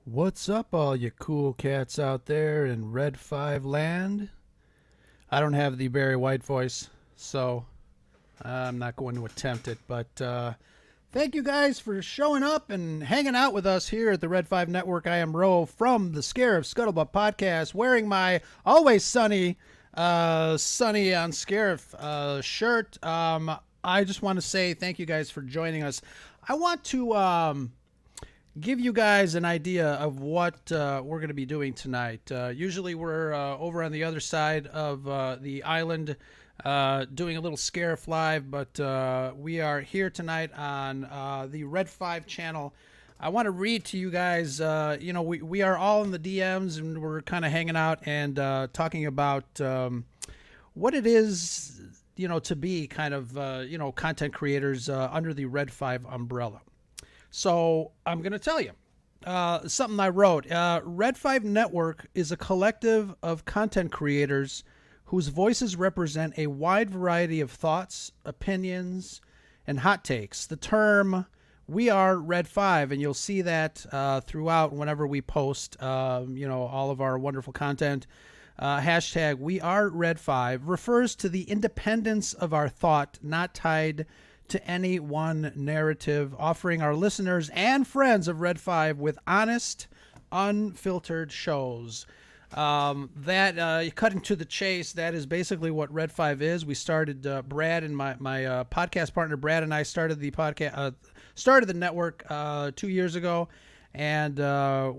What's up, all you cool cats out there in Red 5 land? I don't have the Barry White voice, so I'm not going to attempt it. But thank you guys for showing up and hanging out with us here at the Red 5 Network. I am Ro from the Scarif Scuttlebutt podcast, wearing my always sunny on Scarif shirt. I just want to say thank you guys for joining us. I want to give you guys an idea of what we're going to be doing tonight. Usually we're over on the other side of the island doing a little Scarif Live, but we are here tonight on the Red 5 channel. I want to read to you guys, we are all in the DMs and we're kind of hanging out and talking about what it is, to be kind of, content creators under the Red 5 umbrella. So I'm going to tell you something I wrote. Red5 Network is a collective of content creators whose voices represent a wide variety of thoughts, opinions, and hot takes. The term "We Are Red5," and you'll see that throughout whenever we post, all of our wonderful content. Hashtag "We Are Red5" refers to the independence of our thought, not tied to any one narrative, offering our listeners and friends of Red 5 with honest, unfiltered shows. Cutting to the chase, that is basically what Red 5 is. We started, Brad and my podcast partner Brad and I started the podcast, started the network 2 years ago, and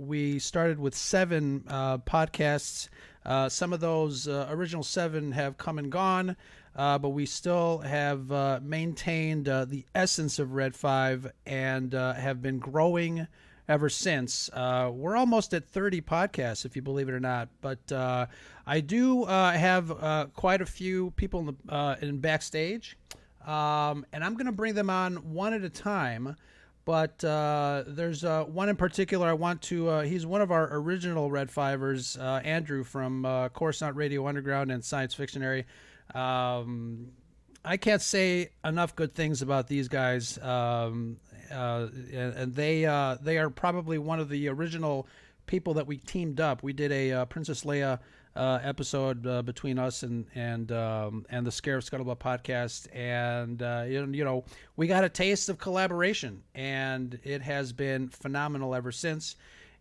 we started with 7 podcasts. Some of those original 7 have come and gone. But we still have maintained the essence of Red 5 and have been growing ever since. We're almost at 30 podcasts, if you believe it or not. But I do have quite a few people in backstage, and I'm going to bring them on one at a time. But there's one in particular I want to, he's one of our original Red 5ers, Andrew from Coruscant Radio Underground and Science Fictionary. I can't say enough good things about these guys, and they are probably one of the original people that we teamed up. We did a Princess Leia episode between us and the Scarif Scuttlebutt podcast, and we got a taste of collaboration, and it has been phenomenal ever since.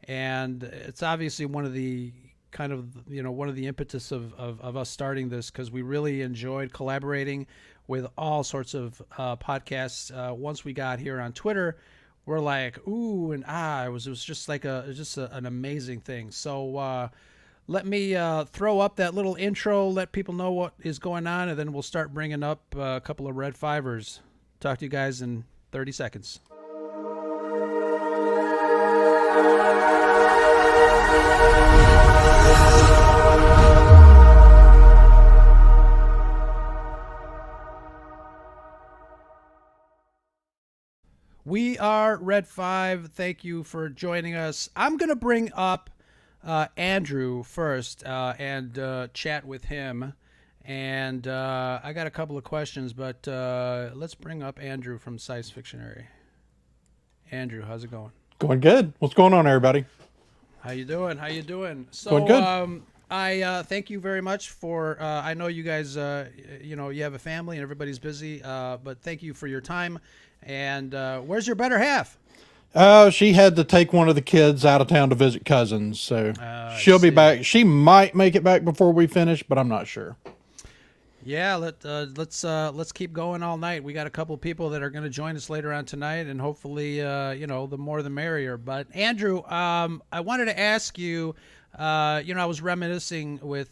And it's obviously one of the one of the impetus of us starting this, because we really enjoyed collaborating with all sorts of podcasts. Once we got here on Twitter, we're like, ooh and ah, it was just like an amazing thing. So let me throw up that little intro, let people know what is going on, and then we'll start bringing up a couple of Red 5ers. Talk to you guys in 30 seconds. We are Red 5. Thank you for joining us. I'm going to bring up Andrew first and chat with him. And I got a couple of questions, but let's bring up Andrew from Science Fictionary. Andrew, how's it going? Going good. What's going on, everybody? How you doing? So, going good. I thank you very much for, I know you guys, you have a family and everybody's busy, but thank you for your time. And where's your better half? She had to take one of the kids out of town to visit cousins, so she'll be see. back. She might make it back before we finish, but I'm not sure. Yeah, let's keep going all night. We got a couple of people that are going to join us later on tonight, and hopefully, the more the merrier. But Andrew, I wanted to ask you. I was reminiscing with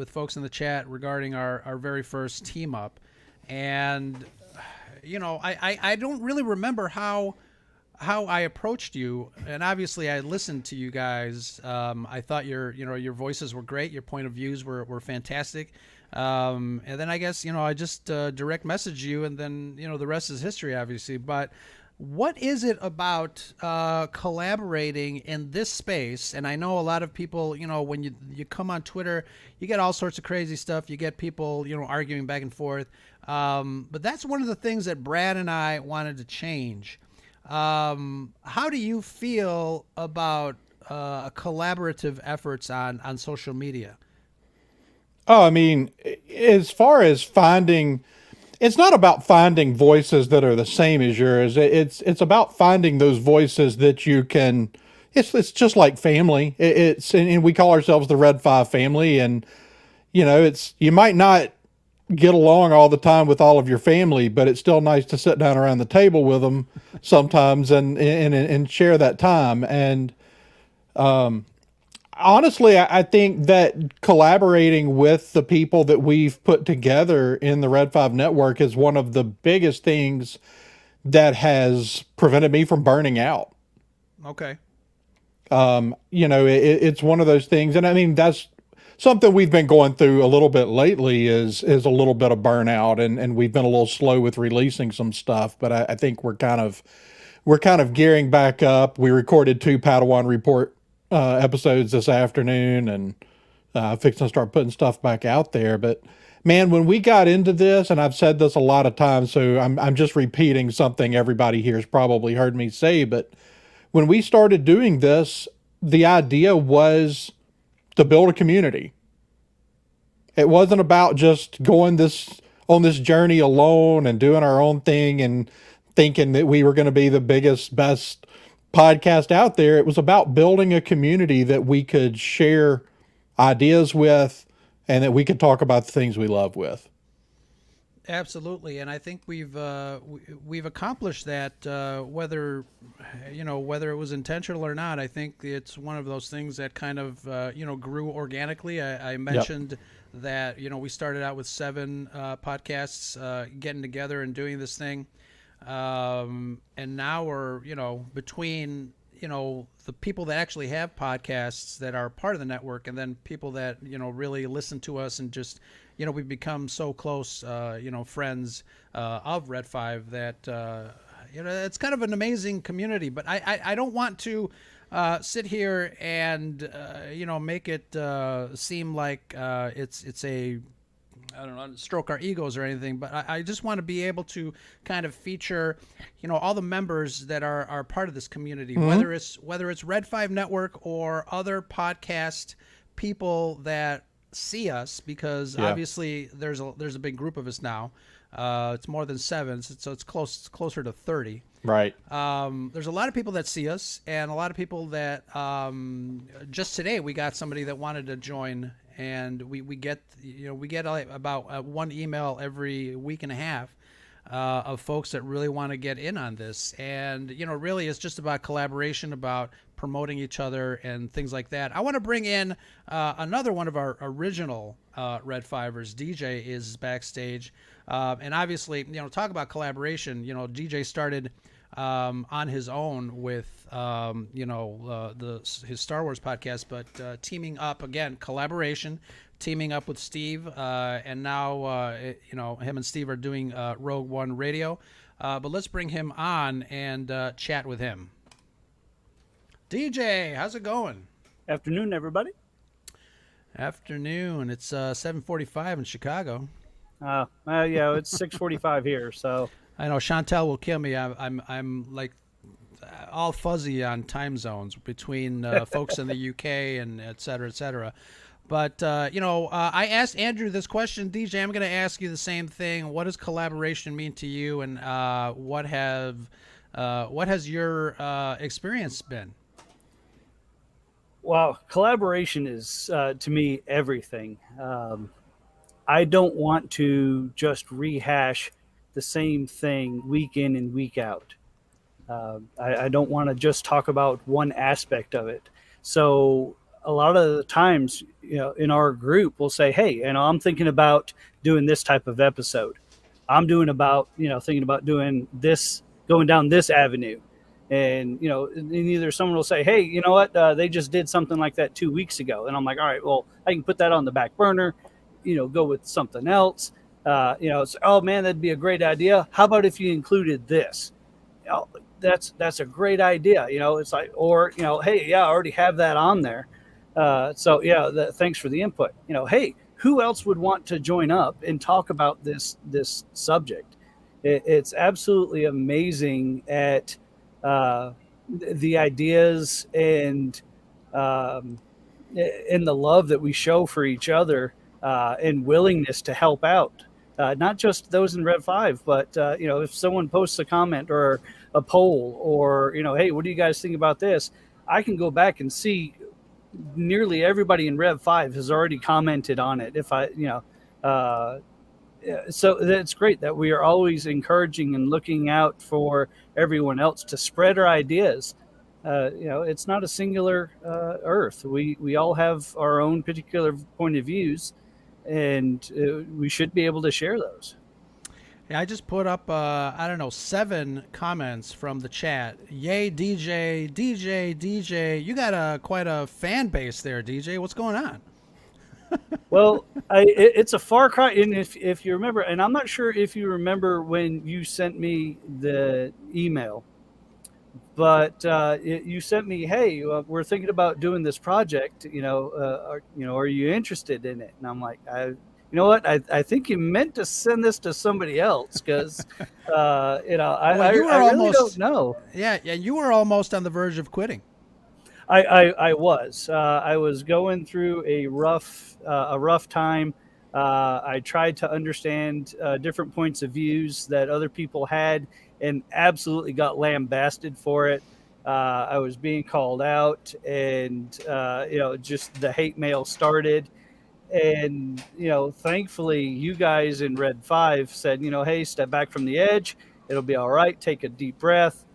folks in the chat regarding our very first team up, and I don't really remember how I approached you, and obviously I listened to you guys. I thought your voices were great, your point of views were fantastic. And then I guess, I just direct messaged you, and then, the rest is history, obviously. But what is it about collaborating in this space? And I know a lot of people, when you come on Twitter, you get all sorts of crazy stuff. You get people, arguing back and forth. But that's one of the things that Brad and I wanted to change. How do you feel about collaborative efforts on social media? Oh, I mean, as far as finding, it's not about finding voices that are the same as yours. It's about finding those voices that you can. It's just like family. It's and we call ourselves the Red Five family, and it's you might not get along all the time with all of your family, but it's still nice to sit down around the table with them sometimes and share that time. And honestly, I think that collaborating with the people that we've put together in the Red 5 network is one of the biggest things that has prevented me from burning out. Okay. It's one of those things. And I mean, that's something we've been going through a little bit lately is a little bit of burnout and we've been a little slow with releasing some stuff, but I think we're kind of gearing back up. We recorded 2 Padawan Report episodes this afternoon and fixing to start putting stuff back out there. But man, when we got into this, and I've said this a lot of times, so I'm just repeating something everybody here has probably heard me say, but when we started doing this, the idea was to build a community. It wasn't about just going this on this journey alone and doing our own thing and thinking that we were going to be the biggest, best podcast out there. It was about building a community that we could share ideas with and that we could talk about the things we love with. Absolutely, and I think we've accomplished that. Whether it was intentional or not, I think it's one of those things that kind of grew organically. I Yep. mentioned that we started out with 7 podcasts getting together and doing this thing, and now we're between the people that actually have podcasts that are part of the network, and then people that really listen to us and just we've become so close, friends of Red 5 that it's kind of an amazing community. But I don't want to sit here and make it seem like it's a I don't know, stroke our egos or anything, but I just want to be able to kind of feature, all the members that are part of this community, whether it's Red 5 Network or other podcast people that see us, because Yeah. obviously there's a big group of us now. It's more than 7, so it's closer to 30. Right. There's a lot of people that see us, and a lot of people that just today we got somebody that wanted to join, and we get about 1 email every week and a half of folks that really want to get in on this, and really it's just about collaboration, about promoting each other and things like that. I want to bring in another one of our original Red Fivers. DJ is backstage, and obviously talk about collaboration. DJ started on his own with his Star Wars podcast, but teaming up again, collaboration, teaming up with Steve, and now him and Steve are doing Rogue One Radio. But let's bring him on and chat with him. DJ, how's it going? Afternoon, everybody. Afternoon. It's 7:45 in Chicago. Yeah, it's 6:45 here. So I know Chantel will kill me. I'm like all fuzzy on time zones between folks in the UK and et cetera, et cetera. But I asked Andrew this question, DJ. I'm going to ask you the same thing. What does collaboration mean to you, and what has your experience been? well, collaboration is to me everything. I don't want to just rehash the same thing week in and week out. I don't want to just talk about one aspect of it. So a lot of the times, in our group, we'll say, "Hey, I'm thinking about doing this type of episode. I'm thinking about doing this, going down this avenue." And and either someone will say, "Hey, you know what? They just did something like that 2 weeks ago," and I'm like, "All right, well, I can put that on the back burner. Go with something else." It's, "Oh man, that'd be a great idea. How about if you included this?" That's a great idea. It's like, or "Hey, yeah, I already have that on there." So yeah, thanks for the input. Hey, who else would want to join up and talk about this subject? It's absolutely amazing at the ideas and um, and the love that we show for each other, and willingness to help out. Not just those in Red 5, but if someone posts a comment or a poll, or hey, what do you guys think about this? I can go back and see nearly everybody in Rev 5 has already commented on it. If I, uh, so that's great that we are always encouraging and looking out for everyone else to spread our ideas. It's not a singular Earth. We all have our own particular point of views, and we should be able to share those. Yeah, I just put up, I don't know, 7 comments from the chat. Yay, DJ, DJ, DJ. You got quite a fan base there, DJ. What's going on? Well, it's a far cry. And if you remember, and I'm not sure if you remember when you sent me the email, but you sent me, hey, we're thinking about doing this project. Are you interested in it? And I'm like, you know what? I think you meant to send this to somebody else, because I really don't know. Yeah, you were almost on the verge of quitting. I was going through a rough time. I tried to understand different points of views that other people had, and absolutely got lambasted for it. I was being called out, and just the hate mail started. And thankfully, you guys in Red 5 said, hey, step back from the edge. It'll be all right. Take a deep breath.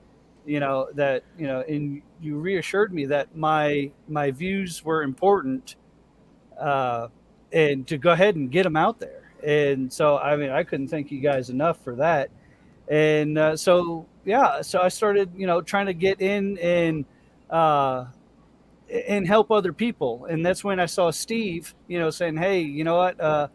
And you reassured me that my views were important, and to go ahead and get them out there. And so, I mean, I couldn't thank you guys enough for that. And so I started, trying to get in and help other people. And that's when I saw Steve, saying, hey, you know what,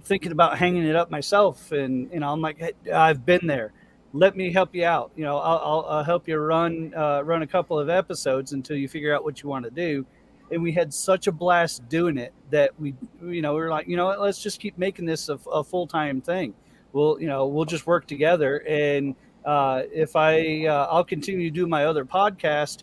thinking about hanging it up myself. And, I'm like, hey, I've been there. Let me help you out. I'll help you run a couple of episodes until you figure out what you want to do. And we had such a blast doing it that we were like, what, let's just keep making this a full-time thing. We'll just work together. And if I'll continue to do my other podcast,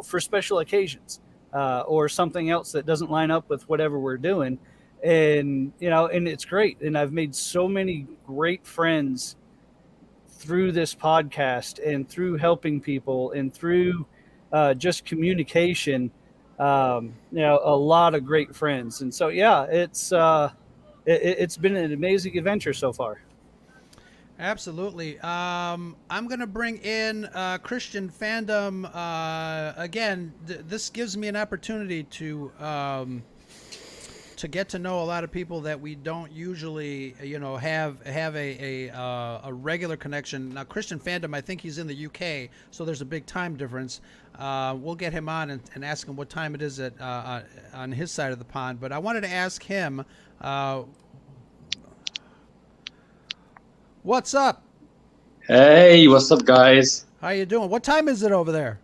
for special occasions, or something else that doesn't line up with whatever we're doing. And, and it's great. And I've made so many great friends through this podcast, and through helping people, and through just communication. A lot of great friends. And so, yeah, it's been an amazing adventure so far. Absolutely. I'm going to bring in Christian Fandom. Again, this gives me an opportunity to get to know a lot of people that we don't usually, have a regular connection. Now, Christian Fandom, I think he's in the UK, so there's a big time difference. We'll get him on and ask him what time it is on his side of the pond. But I wanted to ask him, what's up? Hey, what's up, guys? How you doing? What time is it over there?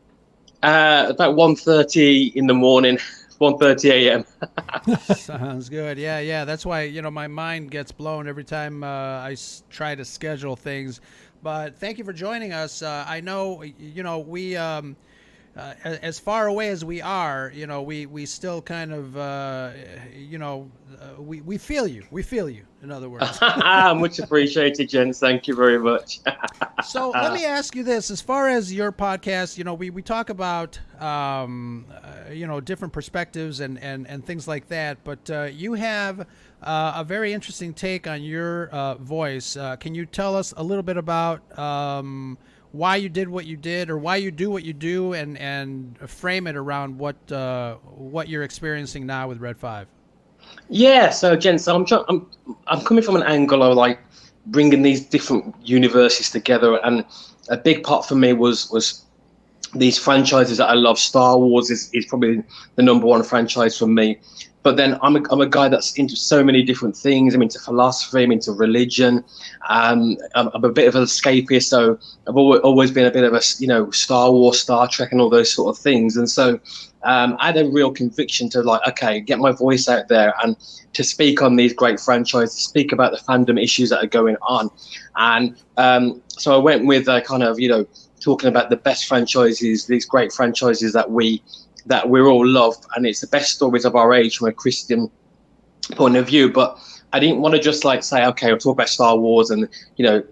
About 1:30 in the morning, 1:30 a.m. Sounds good. Yeah. That's why, my mind gets blown every time I try to schedule things. But thank you for joining us. I know, we, as far away as we are, we still kind of, we feel you. We feel you, in other words. Much appreciated, Jens. Thank you very much. So let me ask you this. As far as your podcast, we talk about, different perspectives and things like that. But you have a very interesting take on your voice. Can you tell us a little bit about why you did what you did, or why you do what you do, and frame it around what you're experiencing now with Red 5? Yeah, so Jens, I'm coming from an angle of like bringing these different universes together, and a big part for me was these franchises that I love. Star Wars is probably the #1 franchise for me. But then I'm a guy that's into so many different things. I'm into philosophy. I'm into religion. I'm a bit of an escapist, so I've always been a bit of a Star Wars, Star Trek, and all those sort of things. And so I had a real conviction to get my voice out there and to speak on these great franchises, speak about the fandom issues that are going on. And so I went with talking about the best franchises, these great franchises that we that we're all loved, and it's the best stories of our age from a Christian point of view. But I didn't want to just like say, okay, I'll talk about Star Wars and,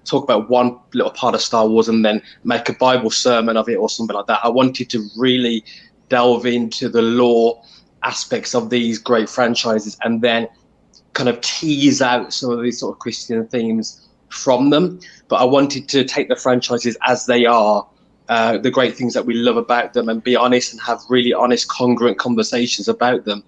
talk about one little part of Star Wars and then make a Bible sermon of it or something like that. I wanted to really delve into the lore aspects of these great franchises and then kind of tease out some of these sort of Christian themes from them. But I wanted to take the franchises as they are, the great things that we love about them, and be honest and have really honest, congruent conversations about them.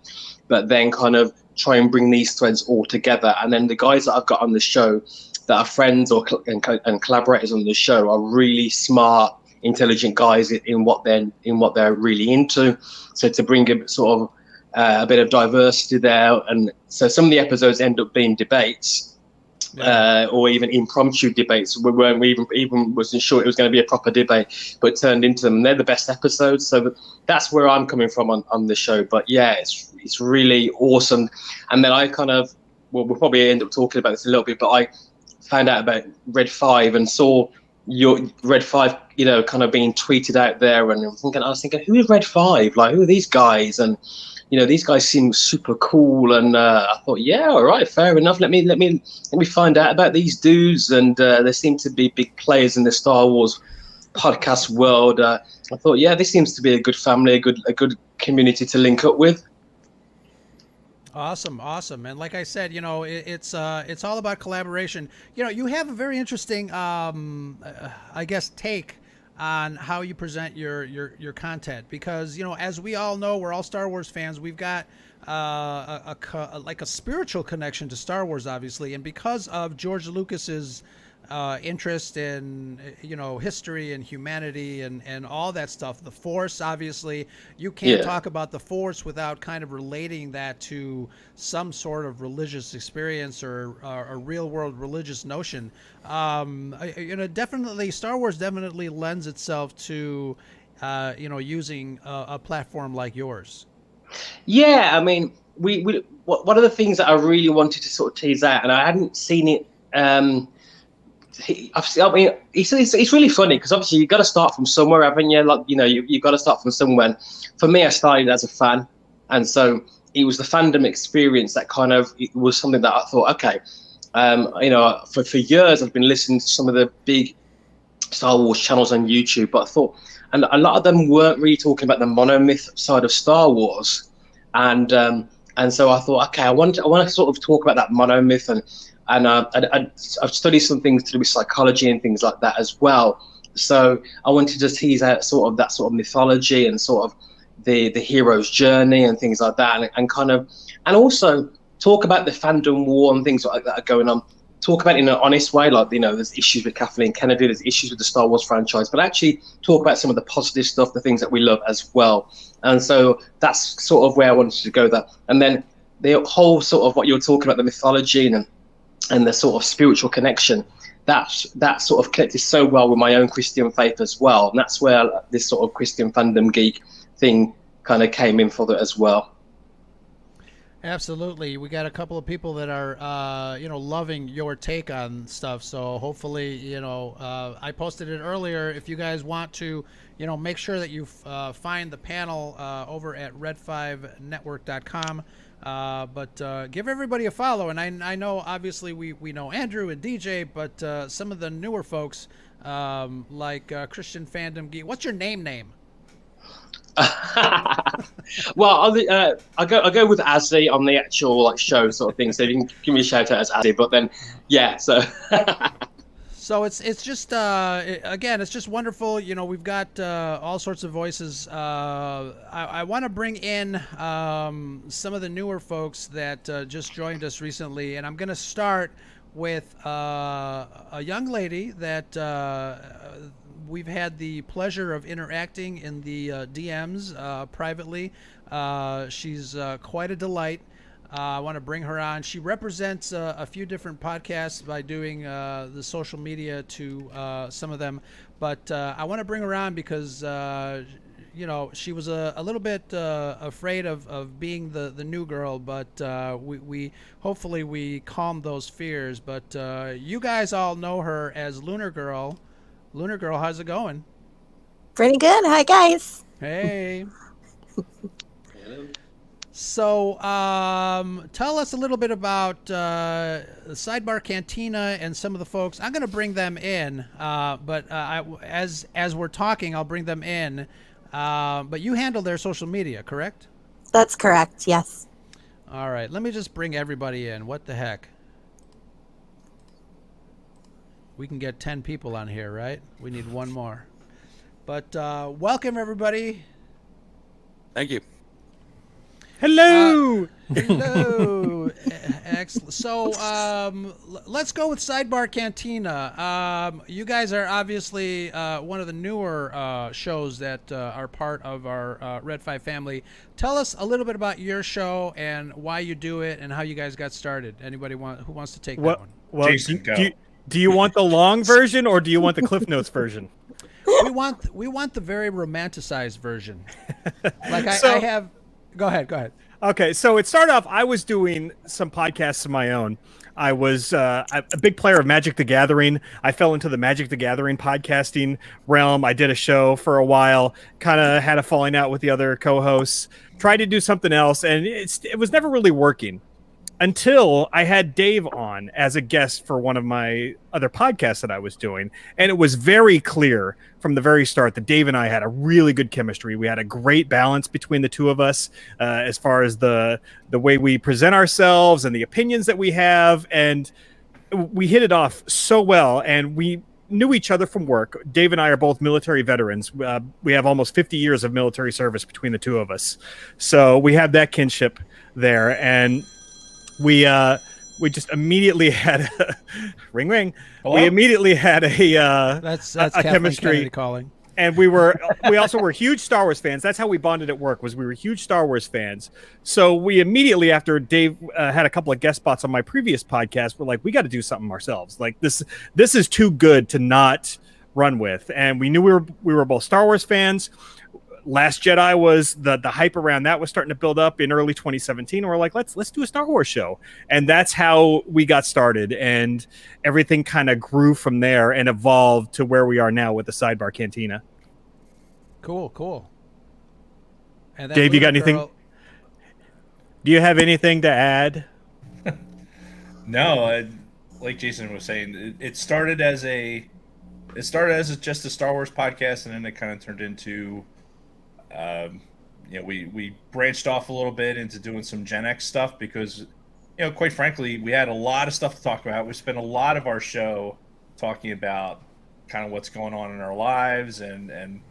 But then kind of try and bring these threads all together. And then the guys that I've got on the show that are friends and collaborators on the show are really smart, intelligent guys in what they're really into. So to bring a sort of a bit of diversity there, and so some of the episodes end up being debates. Or even impromptu debates. We wasn't sure it was going to be a proper debate, but it turned into them. And they're the best episodes. So that's where I'm coming from on the show. But yeah, it's really awesome. And then I kind of, we'll probably end up talking about this a little bit, but I found out about Red 5 and saw your Red 5, kind of being tweeted out there. And I was thinking, who is Red 5? Like, who are these guys? And these guys seem super cool, and I thought, yeah, all right, fair enough. Let me find out about these dudes, and they seem to be big players in the Star Wars podcast world. I thought, yeah, this seems to be a good family, a good community to link up with. Awesome. And like I said, it's all about collaboration. You have a very interesting, I guess, take on how you present your content, because as we all know, we're all Star Wars fans. We've got a spiritual connection to Star Wars, obviously, and because of George Lucas's interest in history and humanity and all that stuff, the Force, obviously, you can't talk about the Force without kind of relating that to some sort of religious experience or a real world religious notion. Definitely Star Wars definitely lends itself to using a platform like yours. Yeah, I mean, one of the things that I really wanted to sort of tease out, and I hadn't seen it. It's really funny because obviously you've got to start from somewhere, haven't you? Like, you've got to start from somewhere. For me, I started as a fan, and so it was the fandom experience that kind of, it was something that I thought, okay, for years I've been listening to some of the big Star Wars channels on YouTube, but I thought, and a lot of them weren't really talking about the monomyth side of Star Wars, and so I thought, okay, I want to sort of talk about that monomyth, and I've studied some things to do with psychology and things like that as well. So I wanted to tease out sort of that sort of mythology and sort of the hero's journey and things like that, and also talk about the fandom war and things like that are going on. Talk about it in an honest way, like, there's issues with Kathleen Kennedy, there's issues with the Star Wars franchise, but actually talk about some of the positive stuff, the things that we love as well. And so that's sort of where I wanted to go there. And then the whole sort of what you're talking about, the mythology and the sort of spiritual connection, that sort of connected so well with my own Christian faith as well. And that's where this sort of Christian fandom geek thing kind of came in for that as well. Absolutely. We got a couple of people that are, loving your take on stuff. So hopefully, I posted it earlier. If you guys want to, make sure that you find the panel over at Red5Network.com. But give everybody a follow. And I know, obviously, we know Andrew and DJ, but some of the newer folks, like Christian Fandom Geek. What's your name? Well, I go with Azzy on the actual show sort of thing. So you can give me a shout out as Azzy. But then, yeah. So. So it's just again, it's just wonderful. We've got all sorts of voices. I want to bring in some of the newer folks that just joined us recently, and I'm going to start with a young lady that we've had the pleasure of interacting in the DMs privately. She's quite a delight. I want to bring her on. She represents a few different podcasts by doing the social media to some of them. But I want to bring her on because, she was a little bit afraid of being the new girl. But we hopefully we calmed those fears. But you guys all know her as Lunar Girl. Lunar Girl, how's it going? Pretty good. Hi, guys. Hey. So, tell us a little bit about Sidebar Cantina and some of the folks. I'm going to bring them in, but as we're talking, I'll bring them in. But you handle their social media, correct? That's correct, yes. All right. Let me just bring everybody in. What the heck? We can get 10 people on here, right? We need one more. But welcome, everybody. Thank you. Hello. Hello. Excellent. So let's go with Sidebar Cantina. You guys are obviously one of the newer shows that are part of our Red 5 family. Tell us a little bit about your show and why you do it and how you guys got started. Anybody who wants to take that one? Well, Jason, go. Do you want the long version or do you want the Cliff Notes version? We want the very romanticized version. Like I have. Go ahead. Okay, so it started off, I was doing some podcasts of my own. I was a big player of Magic the Gathering. I fell into the Magic the Gathering podcasting realm. I did a show for a while, kind of had a falling out with the other co-hosts, tried to do something else, and it was never really working. Until I had Dave on as a guest for one of my other podcasts that I was doing. And it was very clear from the very start that Dave and I had a really good chemistry. We had a great balance between the two of us as far as the way we present ourselves and the opinions that we have. And we hit it off so well. And we knew each other from work. Dave and I are both military veterans. We have almost 50 years of military service between the two of us. So we have that kinship there. And we just immediately had a ring. Hello? We immediately had That's a Kathleen chemistry, Kennedy calling. and we also were huge Star Wars fans. That's how we bonded at work. Was we were huge Star Wars fans. So we immediately, after Dave had a couple of guest spots on my previous podcast, we're like, we got to do something ourselves. Like this is too good to not run with. And we knew we were both Star Wars fans. Last Jedi was the hype around that was starting to build up in early 2017. And we're like, let's do a Star Wars show. And that's how we got started. And everything kind of grew from there and evolved to where we are now with the Sidebar Cantina. Cool. And then Dave, you got Luna anything? Girl- Do you have anything to add? No, like Jason was saying, it started as just a Star Wars podcast, and then it kind of turned into, we branched off a little bit into doing some Gen X stuff because, quite frankly, we had a lot of stuff to talk about. We spent a lot of our show talking about kind of what's going on in our lives and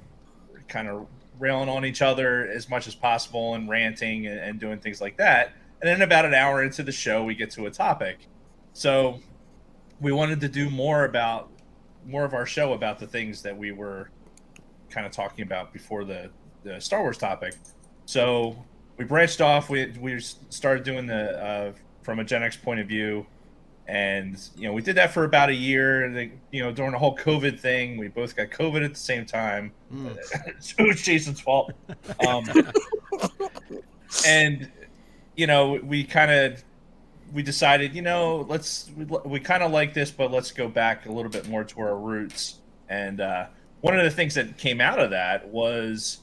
kind of railing on each other as much as possible and ranting and doing things like that. And then about an hour into the show, we get to a topic. So we wanted to do more of our show about the things that we were kind of talking about before the Star Wars topic. So we branched off. We started doing the from a Gen X point of view, and we did that for about a year. And during the whole COVID thing, we both got COVID at the same time. It was Jason's fault. And we decided, we kind of like this, but let's go back a little bit more to our roots. And one of the things that came out of that was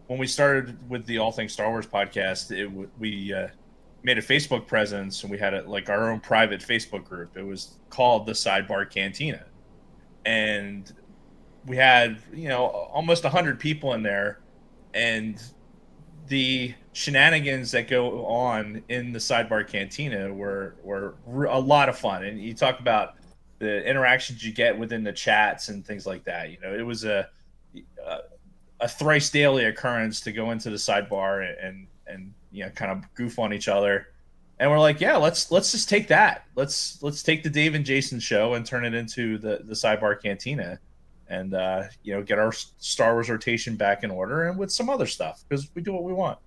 when we started with the All Things Star Wars podcast, we made a Facebook presence, and we had our own private Facebook group. It was called the Sidebar Cantina. And we had, almost 100 people in there, and the shenanigans that go on in the Sidebar Cantina were a lot of fun. And you talk about the interactions you get within the chats and things like that. It was a thrice daily occurrence to go into the sidebar and kind of goof on each other. And we're like, yeah, let's just take that. Let's take the Dave and Jason show and turn it into the Sidebar Cantina, and get our Star Wars rotation back in order, and with some other stuff, because we do what we want.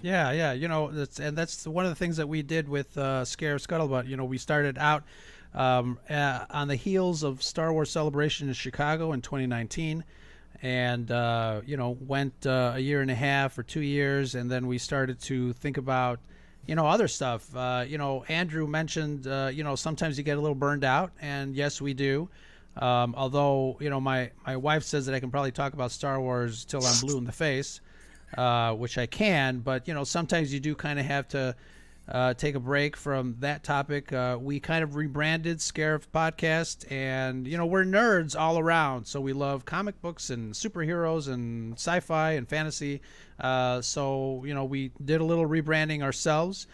Yeah. That's one of the things that we did with Scare Scuttlebutt. We started out on the heels of Star Wars Celebration in Chicago in 2019, and went a year and a half or 2 years, and then we started to think about other stuff. Andrew mentioned sometimes you get a little burned out, and yes, we do. Although my wife says that I can probably talk about Star Wars till I'm blue in the face. which I can, but sometimes you do kind of have to take a break from that topic. We kind of rebranded Scarif Podcast, and we're nerds all around, so we love comic books and superheroes and sci-fi and fantasy. So we did a little rebranding ourselves.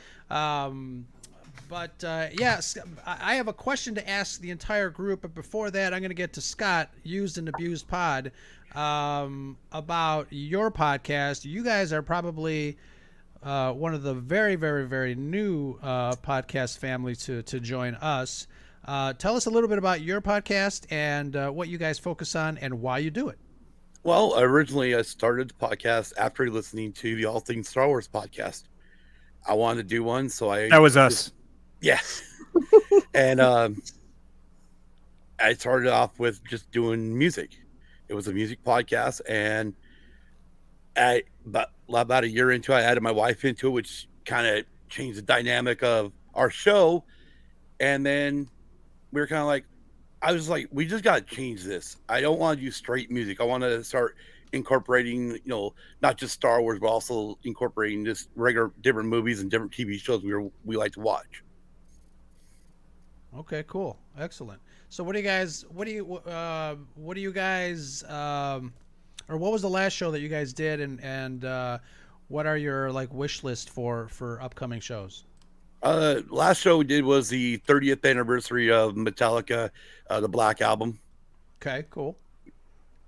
But yes, I have a question to ask the entire group. But before that, I'm going to get to Scott, Used and Abused Pod, about your podcast. You guys are probably one of the very, very, very new podcast family to join us. Tell us a little bit about your podcast and what you guys focus on and why you do it. Well, originally I started the podcast after listening to the All Things Star Wars podcast. I wanted to do one, so That was us. Yes. And I started off with just doing music. It was a music podcast, and about a year into it, I added my wife into it, which kind of changed the dynamic of our show. And then we were kind of like, I was like, we just got to change this. I don't want to do straight music. I want to start incorporating, not just Star Wars, but also incorporating just regular different movies and different TV shows we like to watch. Okay, cool, excellent. So, what do you guys? What do you guys? Or what was the last show that you guys did, and what are your wish list for upcoming shows? Last show we did was the 30th anniversary of Metallica, the Black Album. Okay, cool.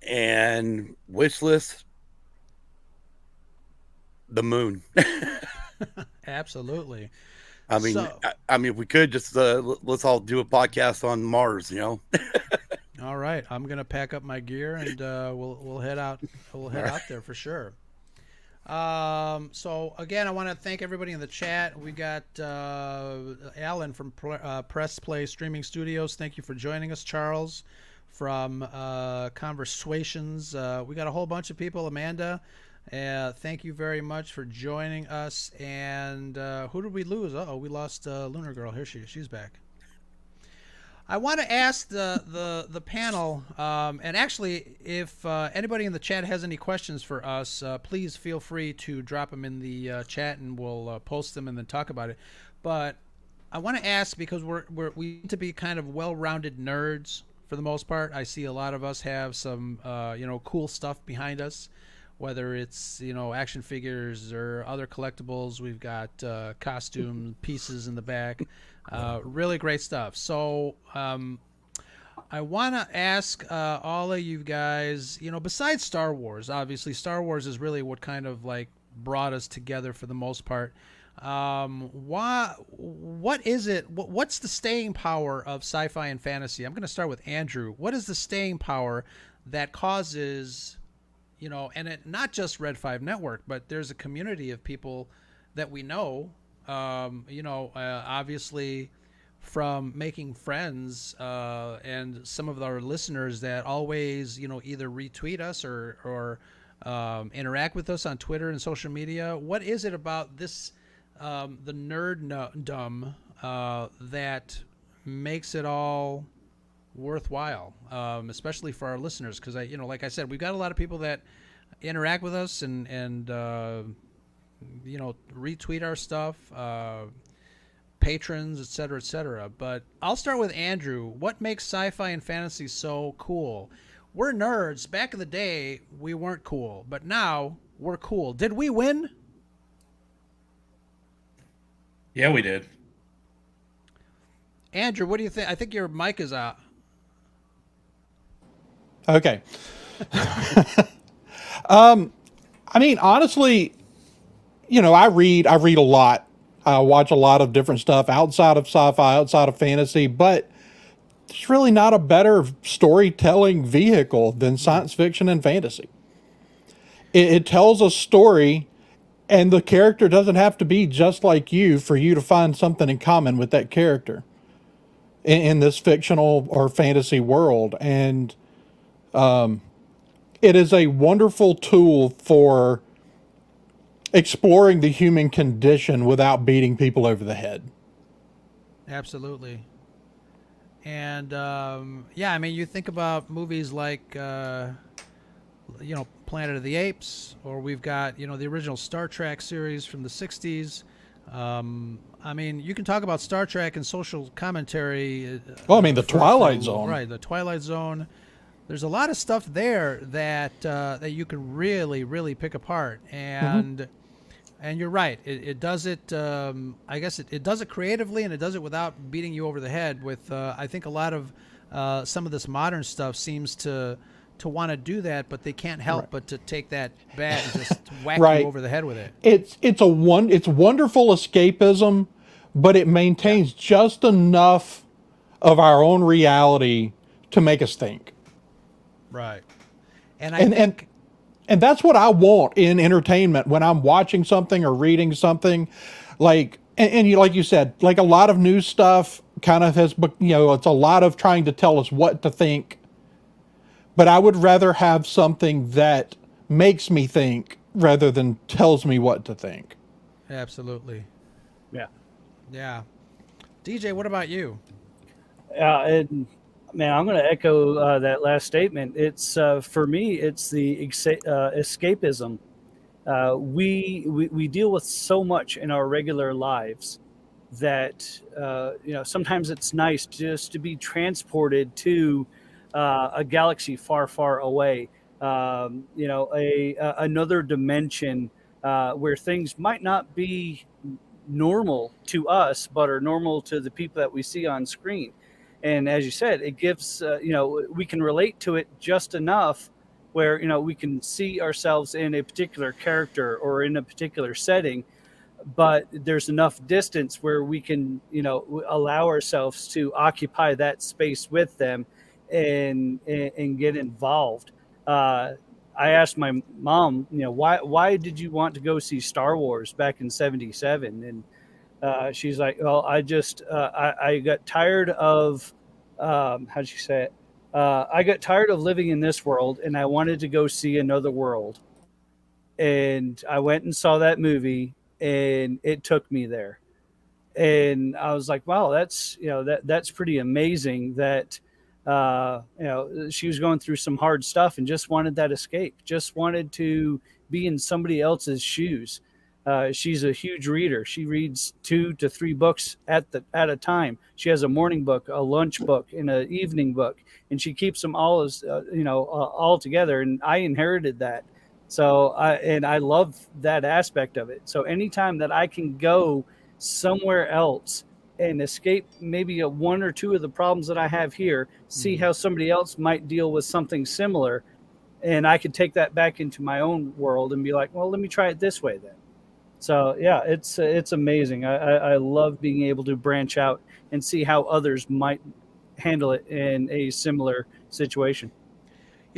And wish list, the moon. Absolutely. I mean, if we could just let's all do a podcast on Mars, All right, I'm gonna pack up my gear and we'll head out. We'll head out there for sure. So again, I want to thank everybody in the chat. We got Alan from Press Play Streaming Studios. Thank you for joining us. Charles from Conversations. We got a whole bunch of people. Amanda. Thank you very much for joining us. And who did we lose? We lost Lunar Girl. Here she's back. I want to ask the panel, and actually, if anybody in the chat has any questions for us, please feel free to drop them in the chat, and we'll post them and then talk about it. But I want to ask, because we need to be kind of well-rounded nerds for the most part. I see a lot of us have some cool stuff behind us. Whether it's action figures or other collectibles, we've got costume pieces in the back, really great stuff. So I want to ask all of you guys, besides Star Wars, obviously Star Wars is really what kind of brought us together for the most part. What is it? What's the staying power of sci-fi and fantasy? I'm going to start with Andrew. What is the staying power that causes and it not just Red5Network, but there's a community of people that we know, obviously from making friends, and some of our listeners that always, either retweet us or interact with us on Twitter and social media. What is it about this, the nerddom, that makes it all worthwhile, especially for our listeners? Because like I said, we've got a lot of people that interact with us and retweet our stuff, patrons, etc. But I'll start with Andrew. What makes sci-fi and fantasy so cool? We're nerds. Back in the day, we weren't cool, but now we're cool. Did we win? Yeah, we did. Andrew, what do you think? I think your mic is out. Okay. I mean, honestly, I read a lot. I watch a lot of different stuff outside of sci-fi, outside of fantasy, but there's really not a better storytelling vehicle than science fiction and fantasy. It tells a story, and the character doesn't have to be just like you for you to find something in common with that character in this fictional or fantasy world. And it is a wonderful tool for exploring the human condition without beating people over the head. Absolutely. And I mean, you think about movies like Planet of the Apes, or we've got the original Star Trek series from the '60s. I mean, you can talk about Star Trek and social commentary. Well, I mean, the Twilight Zone. Right, the Twilight Zone. There's a lot of stuff there that you can really, really pick apart, and you're right. It does it. I guess it does it creatively, and it does it without beating you over the head with. I think a lot of some of this modern stuff seems to want to do that, but they can't help but to take that bat and just whack you over the head with it. It's wonderful escapism, but it maintains just enough of our own reality to make us think. Right. And I think and that's what I want in entertainment when I'm watching something or reading something. Like like you said, like a lot of news stuff kind of has, it's a lot of trying to tell us what to think. But I would rather have something that makes me think rather than tells me what to think. Absolutely. Yeah. Yeah. DJ, what about you? And man, I'm going to echo that last statement. It's for me, it's the escapism. We deal with so much in our regular lives that sometimes it's nice just to be transported to a galaxy far, far away. Another dimension where things might not be normal to us, but are normal to the people that we see on screen. And as you said, it gives, we can relate to it just enough where, we can see ourselves in a particular character or in a particular setting, but there's enough distance where we can, allow ourselves to occupy that space with them and get involved. I asked my mom, why did you want to go see Star Wars back in '77? And she's like, well, I just I got tired of how'd she say it? I got tired of living in this world, and I wanted to go see another world. And I went and saw that movie, and it took me there. And I was like, wow, that's that's pretty amazing. That she was going through some hard stuff and just wanted that escape, just wanted to be in somebody else's shoes. She's a huge reader. She reads 2 to 3 books at a time. She has a morning book, a lunch book, and an evening book, and she keeps them all as all together. And I inherited that, so I love that aspect of it. So anytime that I can go somewhere else and escape maybe one or two of the problems that I have here, see how somebody else might deal with something similar, and I could take that back into my own world and be like, well, let me try it this way then. So yeah, it's amazing. I love being able to branch out and see how others might handle it in a similar situation.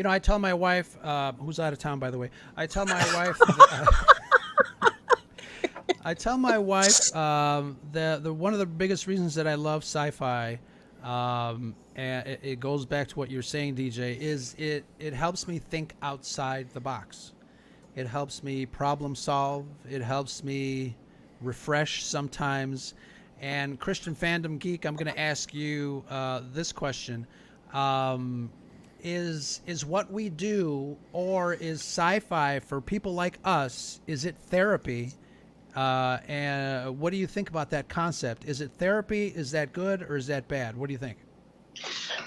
I tell my wife, who's out of town, by the way, I tell my wife, the one of the biggest reasons that I love sci-fi, and it goes back to what you're saying, DJ, is it helps me think outside the box. It helps me problem solve. It helps me refresh sometimes. And Christian Fandom Geek, I'm going to ask you this question. Is what we do, or is sci-fi for people like us, is it therapy? And what do you think about that concept? Is it therapy? Is that good or is that bad? What do you think?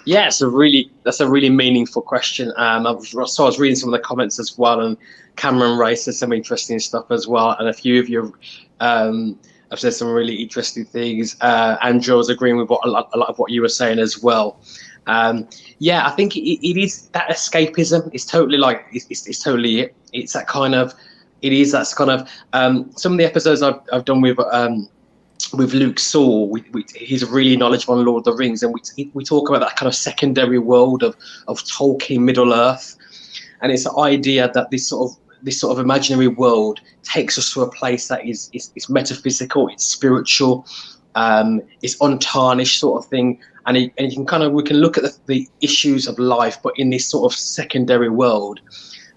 Yeah, that's a really meaningful question. I was reading some of the comments as well, and Cameron Ray said some interesting stuff as well, and a few of you have said some really interesting things. Andrew was agreeing with a lot of what you were saying as well. Yeah, I think it is that escapism. It's totally like it's totally it. It's that kind of. It is that's kind of some of the episodes I've done with Luke Saul. He's really knowledgeable on Lord of the Rings, and we talk about that kind of secondary world of Tolkien, Middle Earth, and it's the idea that this sort of imaginary world takes us to a place that is metaphysical, it's spiritual, it's untarnished sort of thing, and we can look at the issues of life, but in this sort of secondary world,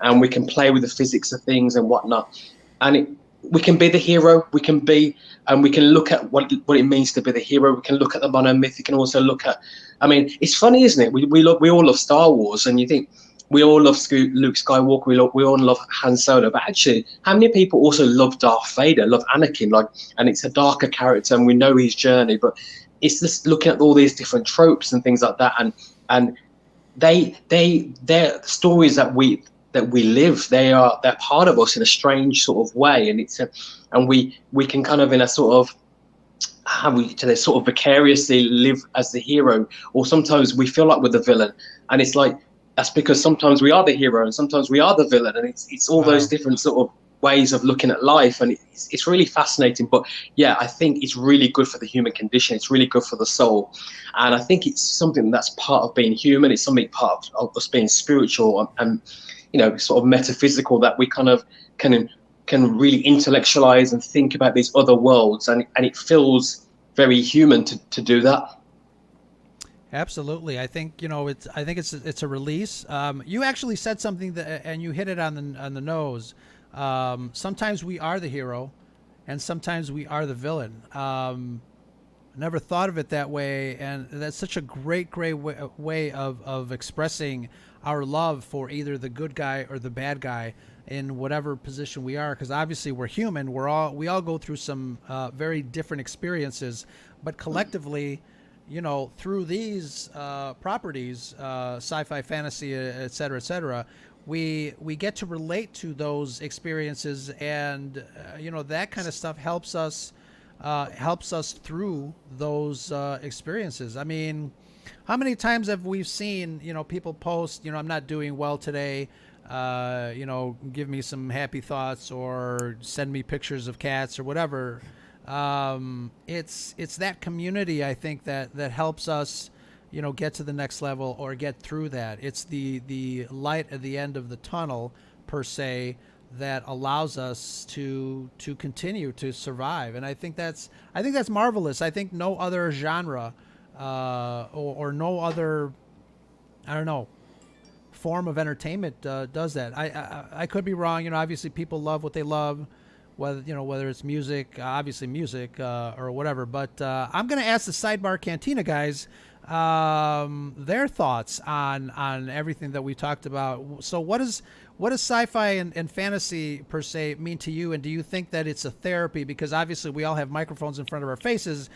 and we can play with the physics of things and whatnot, and we can be the hero. We can look at what it means to be the hero. We can look at the monomyth. You can also look at. I mean, it's funny, isn't it? We all love Star Wars, and you think we all love Luke Skywalker, we all love Han Solo, but actually, how many people also love Darth Vader, love Anakin, like, and it's a darker character, and we know his journey, but it's just looking at all these different tropes and things like that, and they're stories that we live. They're part of us in a strange sort of way, and we can kind of, in a sort of, how we to sort of vicariously live as the hero, or sometimes we feel like we're the villain, and it's like, that's because sometimes we are the hero and sometimes we are the villain, and it's all those different sort of ways of looking at life, and it's really fascinating. But yeah, I think it's really good for the human condition, it's really good for the soul, and I think it's something that's part of being human. It's something part of us being spiritual and sort of metaphysical, that we kind of can really intellectualize and think about these other worlds, and it feels very human to do that. Absolutely. I think it's a release. You actually said something that, and you hit it on the nose. Sometimes we are the hero, and sometimes we are the villain. Never thought of it that way, and that's such a great way of expressing our love for either the good guy or the bad guy in whatever position we are. Because obviously we're human. We all go through some very different experiences, but collectively, through these properties, sci-fi, fantasy, et cetera, we get to relate to those experiences, and that kind of stuff helps us through those experiences. I mean, how many times have we seen people post, I'm not doing well today, give me some happy thoughts, or send me pictures of cats or whatever. It's that community, I think, that helps us, get to the next level or get through that. It's the light at the end of the tunnel, per se, that allows us to continue to survive. And I think that's marvelous. I think no other genre or no other, I don't know, form of entertainment does that. I could be wrong. Obviously people love what they love, whether it's music, obviously music, or whatever. But I'm going to ask the Sidebar Cantina guys their thoughts on everything that we talked about. So what does sci-fi and fantasy, per se, mean to you? And do you think that it's a therapy? Because obviously we all have microphones in front of our faces.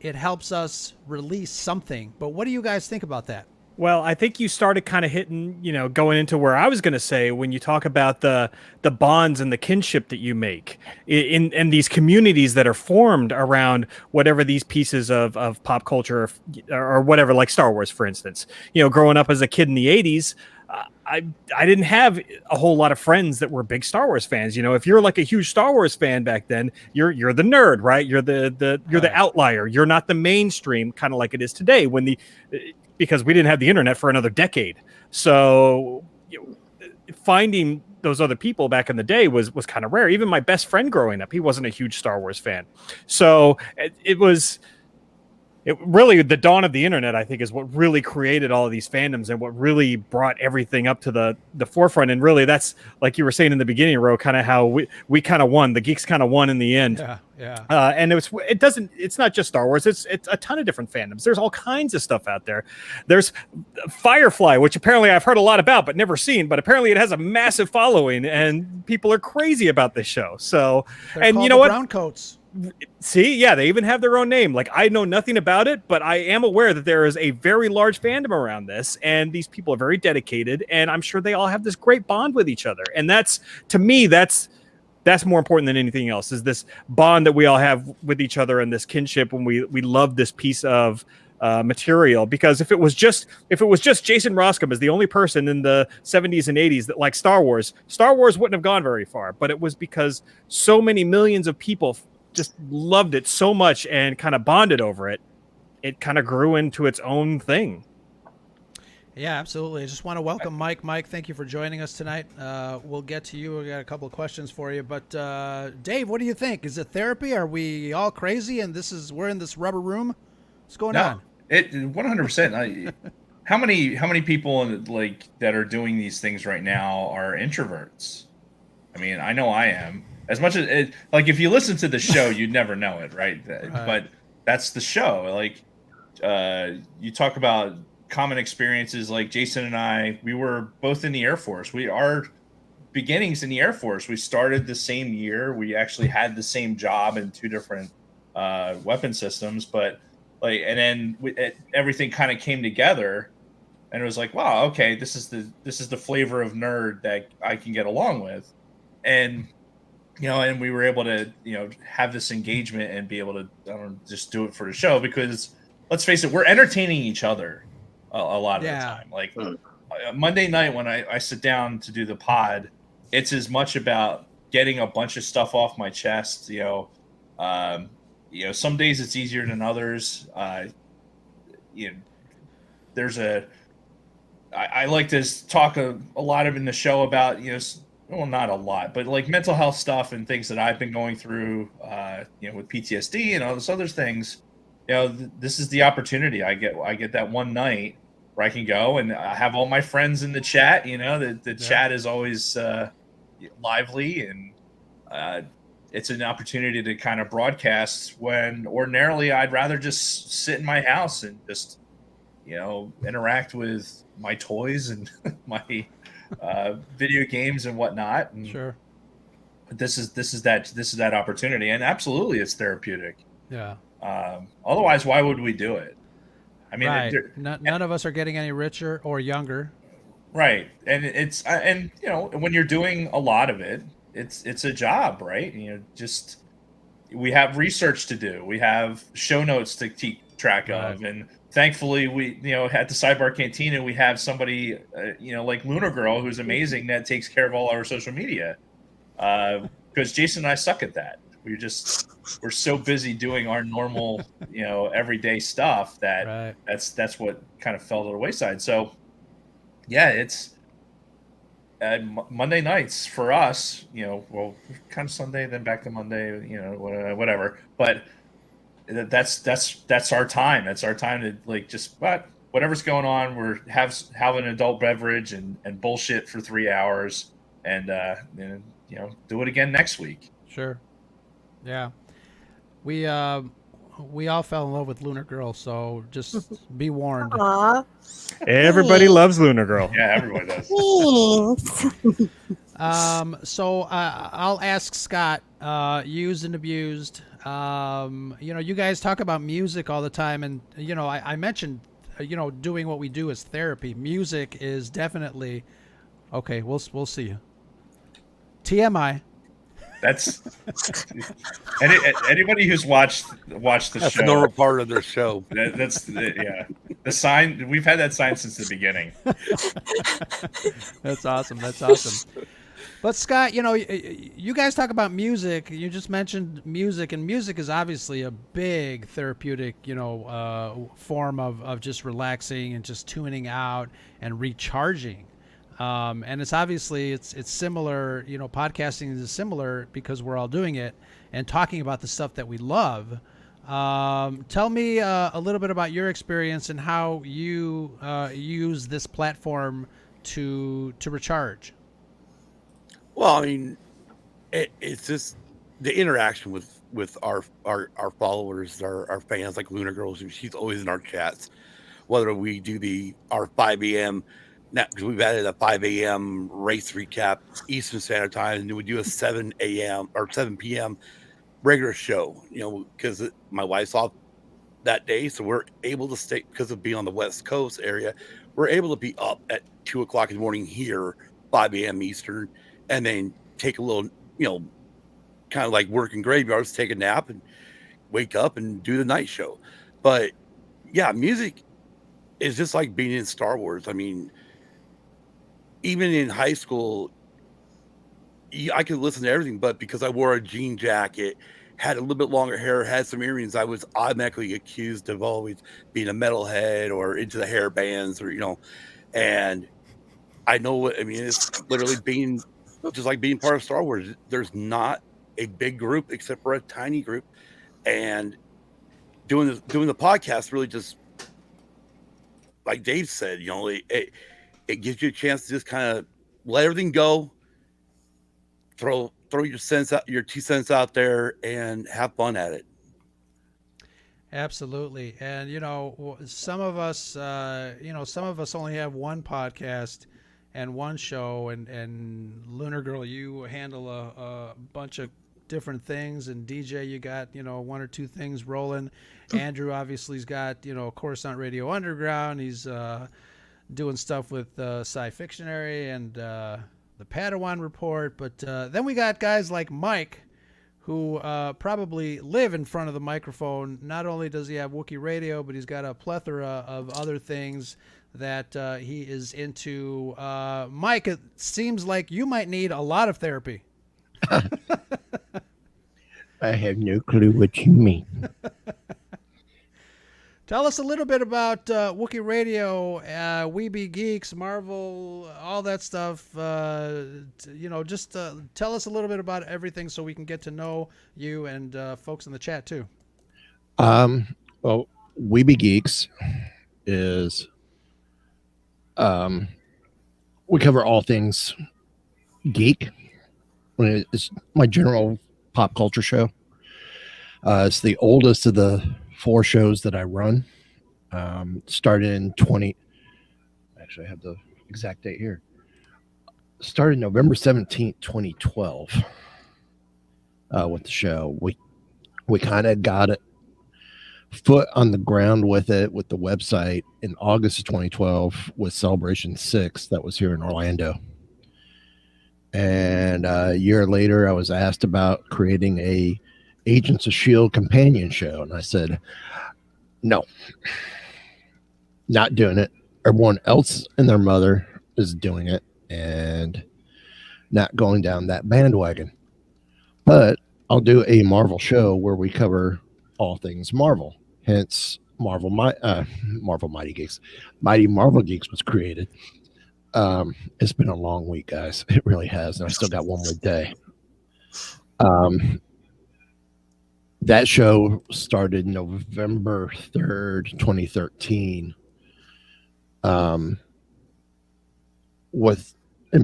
It helps us release something. But what do you guys think about that? Well, I think you started kind of hitting, going into where I was going to say, when you talk about the bonds and the kinship that you make in these communities that are formed around whatever these pieces of pop culture or whatever, like Star Wars, for instance. Growing up as a kid in the 80s, I didn't have a whole lot of friends that were big Star Wars fans. If you're like a huge Star Wars fan back then, you're the nerd, right? You're the outlier. You're not the mainstream, kind of like it is today, because we didn't have the internet for another decade. So finding those other people back in the day was kind of rare. Even my best friend growing up, he wasn't a huge Star Wars fan. So it was really the dawn of the internet, I think, is what really created all of these fandoms and what really brought everything up to the forefront. And really, that's, like you were saying in the beginning, Ro, kind of how we kind of won. The geeks kind of won in the end. Yeah. And it's not just Star Wars. It's a ton of different fandoms. There's all kinds of stuff out there. There's Firefly, which apparently I've heard a lot about but never seen. But apparently it has a massive following and people are crazy about this show. So, They're and called you know the what? Brown Coats. See, yeah, they even have their own name. Like, I know nothing about it, but I am aware that there is a very large fandom around this, and these people are very dedicated, and I'm sure they all have this great bond with each other. And that's, to me, that's more important than anything else, is this bond that we all have with each other and this kinship when we love this piece of material. Because if it was just Jason Roscom as the only person in the 70s and 80s that liked Star Wars wouldn't have gone very far. But it was because so many millions of people just loved it so much and kind of bonded over it. It kind of grew into its own thing. Yeah, absolutely. I just want to welcome Mike. Mike, thank you for joining us tonight. We'll get to you. We got a couple of questions for you, but Dave, what do you think? Is it therapy? Are we all crazy and we're in this rubber room? What's going on? It 100%. How many people like that are doing these things right now are introverts? I mean, I know I am. As much as it, like, if you listen to the show, you'd never know it, right? But that's the show. Like, you talk about common experiences. Like Jason and I, we were both in the Air Force. Our beginnings in the Air Force. We started the same year. We actually had the same job in two different weapon systems, but like, and then everything kind of came together, and it was like, wow, okay, this is the flavor of nerd that I can get along with, and and we were able to have this engagement and be able to just do it for the show, because let's face it, we're entertaining each other a lot of the time. Like Monday night when I sit down to do the pod, it's as much about getting a bunch of stuff off my chest. Some days it's easier than others. There's I like to talk a lot of in the show about well, not a lot, but like mental health stuff and things that I've been going through, with PTSD and all those other things. This is the opportunity I get that one night where I can go and I have all my friends in the chat. The chat is always lively, and it's an opportunity to kind of broadcast when ordinarily I'd rather just sit in my house and just interact with my toys and my video games and whatnot. And Sure. This is that opportunity, and absolutely, it's therapeutic. Yeah. Otherwise, why would we do it? I mean, right. None of us are getting any richer or younger. Right, and it's and when you're doing a lot of it, it's a job, right? We have research to do, we have show notes to keep track of, and thankfully we at the Sidebar Cantina we have somebody like Lunar Girl, who's amazing, that takes care of all our social media, because Jason and I suck at that. We're so busy doing our normal everyday stuff that that's what kind of fell to the wayside. So yeah, it's Monday nights for us, well, kind of Sunday, then back to Monday, whatever. But that's our time. That's our time to like just whatever's going on. We're have an adult beverage and bullshit for 3 hours, and then do it again next week. Sure. Yeah. We all fell in love with Lunar Girl, so just be warned. Aww. Everybody loves Lunar Girl. Yeah, everybody does. So I'll ask Scott, used and abused. You guys talk about music all the time, and I mentioned, doing what we do as therapy. Music is definitely okay. We'll see you. TMI. That's anybody who's watched the that's show. a normal part of their show. That's the sign. We've had that sign since the beginning. That's awesome. But Scott, you guys talk about music. You just mentioned music, and music is obviously a big therapeutic, form of just relaxing and just tuning out and recharging. And it's obviously it's similar, podcasting is similar because we're all doing it and talking about the stuff that we love. Tell me a little bit about your experience and how you use this platform to recharge. Well, I mean, it's just the interaction with our followers, our fans, like Lunar Girls. She's always in our chats, whether we do our 5 a.m. now, because we've added a 5 a.m. race recap Eastern Standard Time, and then we do a 7 a.m. or 7 p.m. regular show, because my wife's off that day, so we're able to stay, because of being on the West Coast area, we're able to be up at 2 o'clock in the morning here, 5 a.m. Eastern, and then take a little, kind of like working graveyards, take a nap and wake up and do the night show. But yeah, music is just like being in Star Wars. I mean, even in high school, I could listen to everything, but because I wore a jean jacket, had a little bit longer hair, had some earrings, I was automatically accused of always being a metalhead or into the hair bands, or and I know what I mean. It's literally being just like being part of Star Wars. There's not a big group except for a tiny group, and doing the podcast really just, like Dave said, it gives you a chance to just kind of let everything go, throw your 2 cents out there, and have fun at it. Absolutely. And some of us, some of us only have one podcast and one show, and Lunar Girl, you handle a bunch of different things, and DJ, you got one or two things rolling. Andrew obviously's got Coruscant Radio Underground. He's doing stuff with Sci Fictionary and the Padawan Report. But then we got guys like Mike, who probably live in front of the microphone. Not only does he have Wookiee Radio, but he's got a plethora of other things that he is into. Mike, it seems like you might need a lot of therapy. I have no clue what you mean. Tell us a little bit about Wookiee Radio, Weeby Geeks, Marvel, all that stuff. Just tell us a little bit about everything so we can get to know you and folks in the chat too. Well, Weeby Geeks is we cover all things geek. It's my general pop culture show. It's the oldest of the 4 shows that I run. Started in actually I have the exact date here. Started November 17th, 2012 with the show. We kind of got it foot on the ground with it with the website in August of 2012 with Celebration 6 that was here in Orlando. And a year later, I was asked about creating a Agents of S.H.I.E.L.D. companion show. And I said, no, not doing it. Everyone else and their mother is doing it and not going down that bandwagon. But I'll do a Marvel show where we cover all things Marvel. Hence, Marvel Mighty Geeks. Mighty Marvel Geeks was created. It's been a long week, guys. It really has. And I still got one more day. That show started November 3rd, 2013. And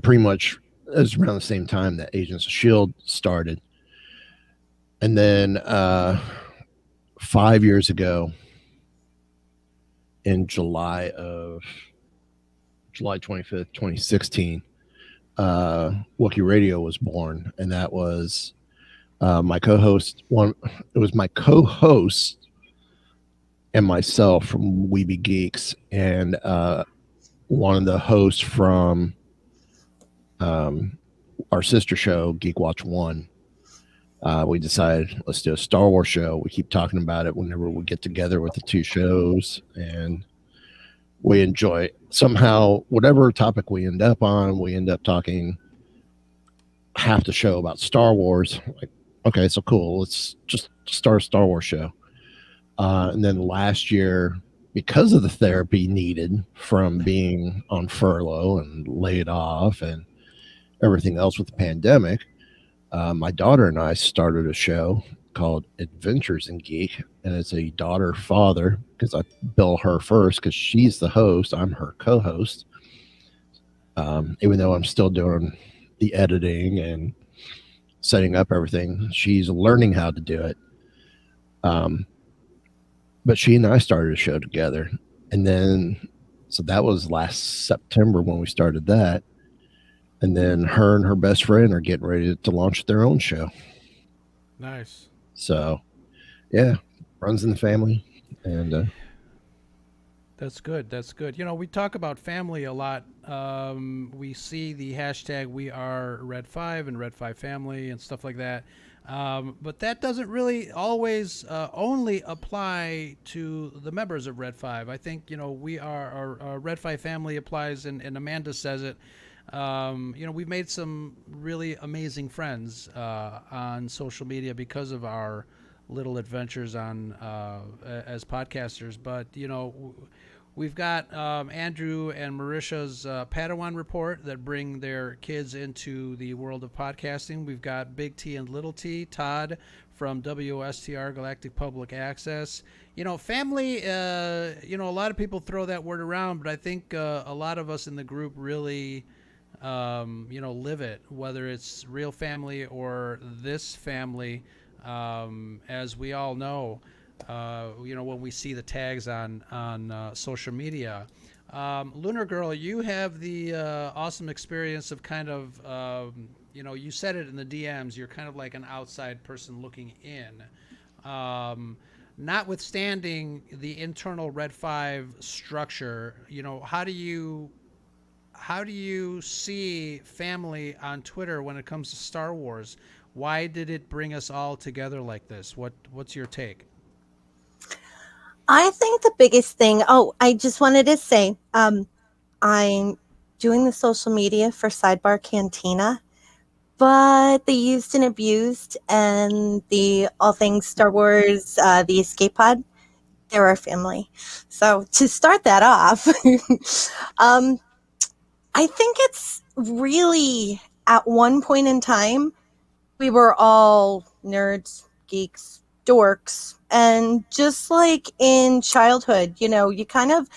pretty much it was around the same time that Agents of S.H.I.E.L.D. started. And then 5 years ago, in July 25th, 2016, Wookiee Radio was born. And that was my co-host. It was my co-host and myself from Weeby Geeks, and one of the hosts from our sister show, Geek Watch One. We decided let's do a Star Wars show. We keep talking about it whenever we get together with the two shows, and we enjoy it. Somehow, whatever topic we end up on, we end up talking half the show about Star Wars. Like, okay, so cool. Let's just start a Star Wars show. And then last year, because of the therapy needed from being on furlough and laid off and everything else with the pandemic, my daughter and I started a show called Adventures in Geek, and it's a daughter-father, because I bill her first because she's the host. I'm her co-host, even though I'm still doing the editing and setting up everything. She's learning how to do it. But she and I started a show together. And then, so that was last September when we started that. And then her and her best friend are getting ready to launch their own show. Nice. So, yeah, runs in the family. And that's good. That's good. We talk about family a lot. We see the hashtag We Are Red5 and Red5 Family and stuff like that. But that doesn't really always only apply to the members of Red5. I think, we are our Red5 family applies, and Amanda says it. We've made some really amazing friends on social media because of our little adventures on as podcasters. But, we've got Andrew and Marisha's Padawan Report that bring their kids into the world of podcasting. We've got Big T and Little T, Todd from WOSTR Galactic Public Access. Family, a lot of people throw that word around, but I think a lot of us in the group really, live it, whether it's real family or this family, as we all know. when we see the tags on social media. Lunar Girl, you have the awesome experience of kind of, you said it in the DMs, you're kind of like an outside person looking in. Notwithstanding the internal Red 5 structure, how do you see family on Twitter when it comes to Star Wars? Why did it bring us all together like this? What's your take? I think the biggest thing, I just wanted to say, I'm doing the social media for Sidebar Cantina, but the used and abused and the all things Star Wars, the escape pod, they're our family. So to start that off, um, I think it's really at one point in time, we were all nerds, geeks, dorks. And just like in childhood, you kind of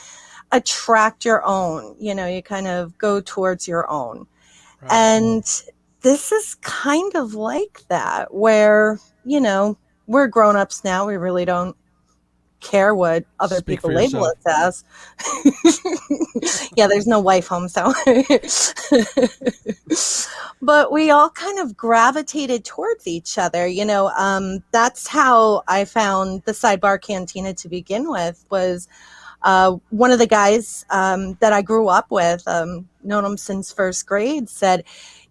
attract your own, you kind of go towards your own. Right. And this is kind of like that, where, we're grown ups now. We really don't care what other Speak people for label yourself. us as. Yeah, there's no wife home, so. But we all kind of gravitated towards each other. That's how I found the Sidebar Cantina to begin with. Was one of the guys that I grew up with, known him since first grade, said,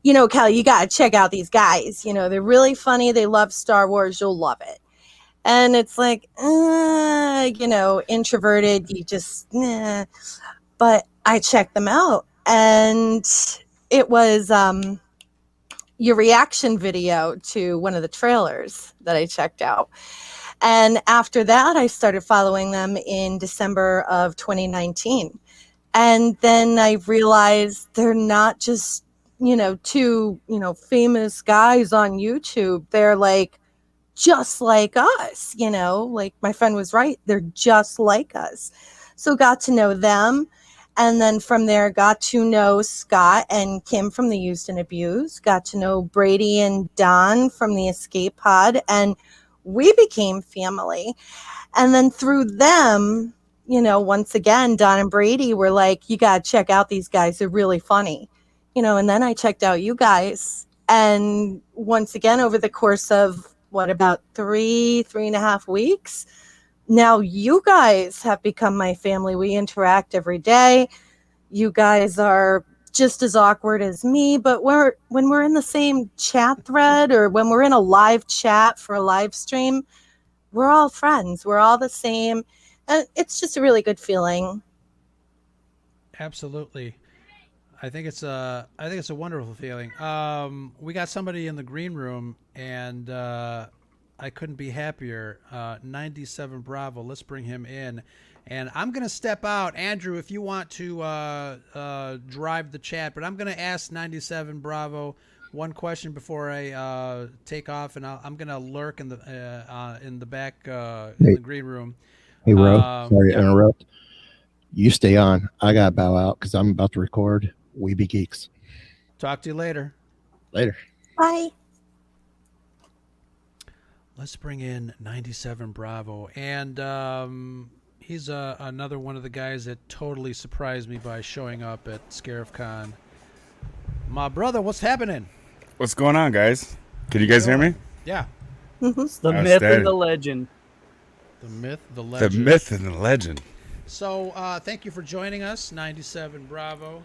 Cal, you got to check out these guys. They're really funny. They love Star Wars. You'll love it. And it's like, introverted, you just, but I checked them out. And it was your reaction video to one of the trailers that I checked out. And after that, I started following them in December of 2019. And then I realized they're not just, two, famous guys on YouTube. They're like, just like us, like my friend was right. They're just like us. So got to know them. And then from there, got to know Scott and Kim from the Used and Abused, got to know Brady and Don from the Escape Pod, and we became family. And then through them, once again, Don and Brady were like, you got to check out these guys. They're really funny. And then I checked out you guys. And once again, over the course of about 3.5 weeks, now you guys have become my family. We interact every day. You guys are just as awkward as me, but when we're in the same chat thread or when we're in a live chat for a live stream, we're all friends. We're all the same. And it's just a really good feeling. Absolutely. I think it's a wonderful feeling. We got somebody in the green room, and I couldn't be happier. 97 Bravo. Let's bring him in, and I'm gonna step out. Andrew, if you want to drive the chat, but I'm gonna ask 97 Bravo one question before I take off, and I'm gonna lurk in the back in the green room. Hey, Ro, sorry to yeah. interrupt. You stay on. I got to bow out because I'm about to record We Be Geeks. Talk to you later. Later. Bye. Let's bring in 97 Bravo. And he's another one of the guys that totally surprised me by showing up at Scarif Con. My brother, what's happening? What's going on, guys? Can you guys hear me? Yeah. It's the myth Outstanding. and the legend. The myth, the legend. The myth and the legend. So thank you for joining us, 97 Bravo.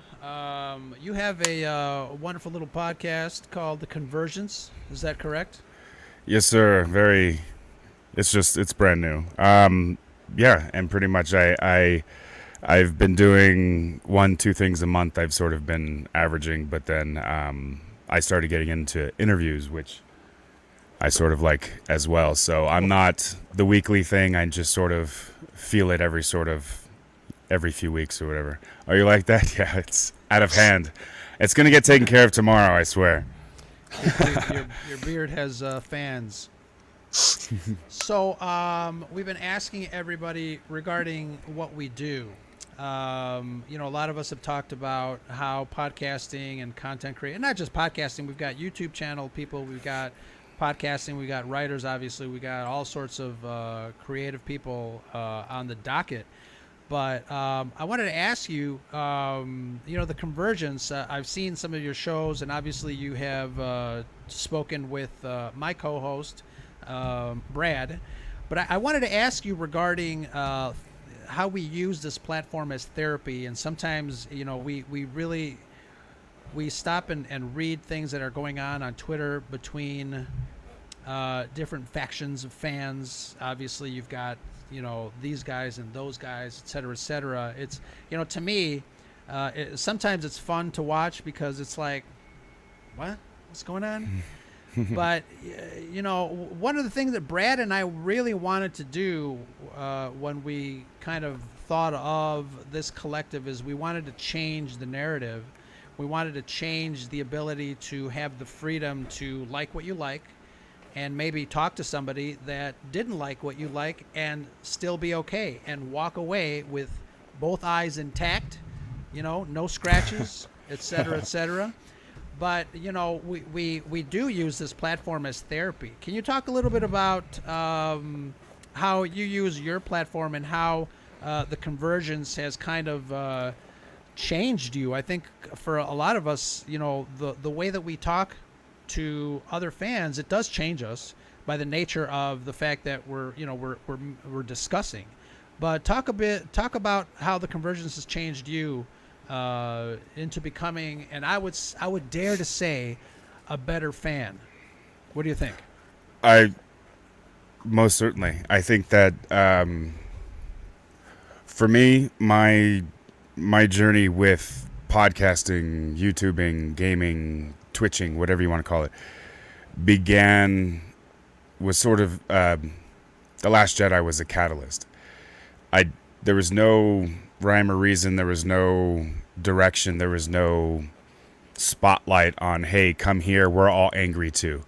You have a wonderful little podcast called The Convergence. Is that correct? Yes, sir. It's brand new. Yeah, and pretty much I've been doing 1-2 things a month. I've sort of been averaging, but then I started getting into interviews, which I sort of like as well. So I'm not the weekly thing. I just sort of feel it every few weeks or whatever. Are you like that? Yeah, it's out of hand. It's going to get taken care of tomorrow, I swear. Your beard has fans. So we've been asking everybody regarding what we do. A lot of us have talked about how podcasting and content creation, not just podcasting, we've got YouTube channel people, we've got podcasting. We got writers, obviously. We got all sorts of creative people on the docket. But I wanted to ask you, the convergence. I've seen some of your shows, and obviously you have spoken with my co-host, Brad. But I wanted to ask you regarding how we use this platform as therapy. And sometimes, we stop and read things that are going on Twitter between different factions of fans. Obviously, you've got these guys and those guys, et cetera, et cetera. It's to me, sometimes it's fun to watch because it's like, what's going on? But one of the things that Brad and I really wanted to do when we kind of thought of this collective is we wanted to change the narrative. We wanted to change the ability to have the freedom to like what you like and maybe talk to somebody that didn't like what you like and still be okay and walk away with both eyes intact, no scratches, et cetera, et cetera. But, we do use this platform as therapy. Can you talk a little bit about how you use your platform and how the convergence has kind of changed you? I think for a lot of us, the way that we talk to other fans, it does change us by the nature of the fact that we're discussing. But talk about how the convergence has changed you into becoming, and I would dare to say, a better fan. What do you think? I most certainly. I think that for me, my journey with podcasting, YouTubing, gaming, Twitching, whatever you want to call it, was sort of The Last Jedi was a catalyst. There was no rhyme or reason, there was no direction, there was no spotlight on, hey, come here, we're all angry too.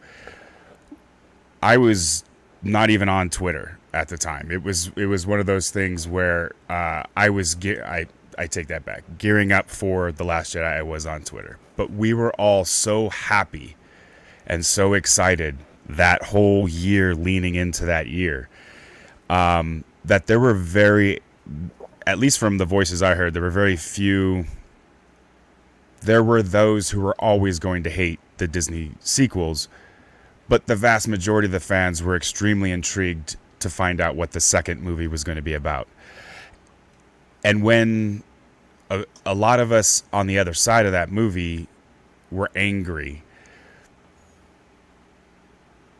I was not even on Twitter at the time. It was one of those things where I take that back. Gearing up for The Last Jedi, I was on Twitter. But we were all so happy and so excited that whole year leaning into that year that there were at least from the voices I heard, there were very few. There were those who were always going to hate the Disney sequels, but the vast majority of the fans were extremely intrigued to find out what the second movie was going to be about. And when a lot of us on the other side of that movie were angry,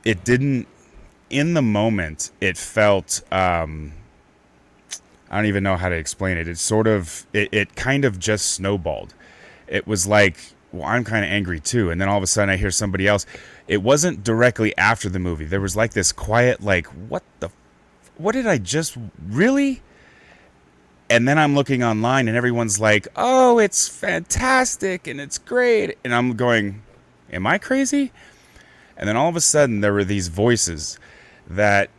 it didn't, in the moment, it felt, I don't even know how to explain it. It sort of, it kind of just snowballed. It was like, well, I'm kind of angry too. And then all of a sudden I hear somebody else. It wasn't directly after the movie. There was like this quiet, like, what did I just, really? And then I'm looking online and everyone's like, oh, it's fantastic and it's great. And I'm going, am I crazy? And then all of a sudden there were these voices that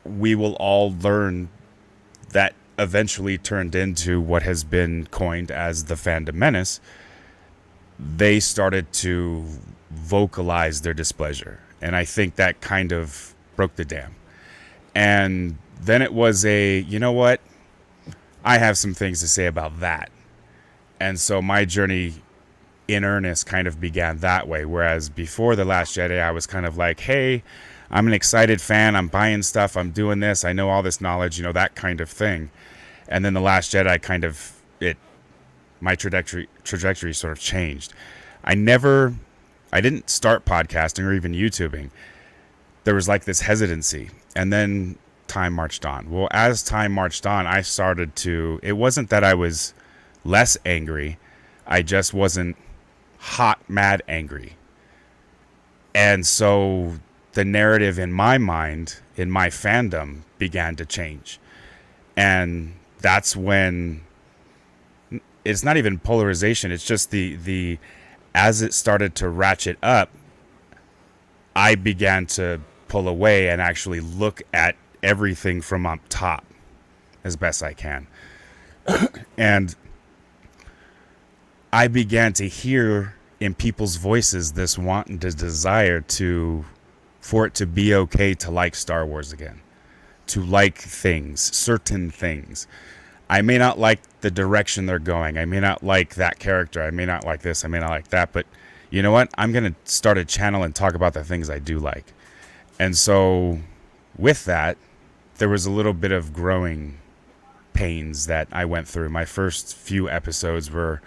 we will all learn that eventually turned into what has been coined as the fandom menace. They started to vocalize their displeasure. And I think that kind of broke the dam. And then it was you know what? I have some things to say about that. And so my journey in earnest kind of began that way. Whereas before The Last Jedi, I was kind of like, hey, I'm an excited fan. I'm buying stuff. I'm doing this. I know all this knowledge, that kind of thing. And then The Last Jedi my trajectory sort of changed. I didn't start podcasting or even YouTubing. There was like this hesitancy. And then time marched on. Well, as time marched on, I started it wasn't that I was less angry. I just wasn't hot, mad angry. And so the narrative in my mind, in my fandom, began to change. And that's when it's not even polarization. It's just as it started to ratchet up, I began to pull away and actually look at everything from up top as best I can. And I began to hear in people's voices this want and this desire for it to be okay to like Star Wars again, to like things, certain things. I may not like the direction they're going. I may not like that character. I may not like this. I may not like that. But you know what? I'm going to start a channel and talk about the things I do like. And so with that, there was a little bit of growing pains that I went through. My first few episodes were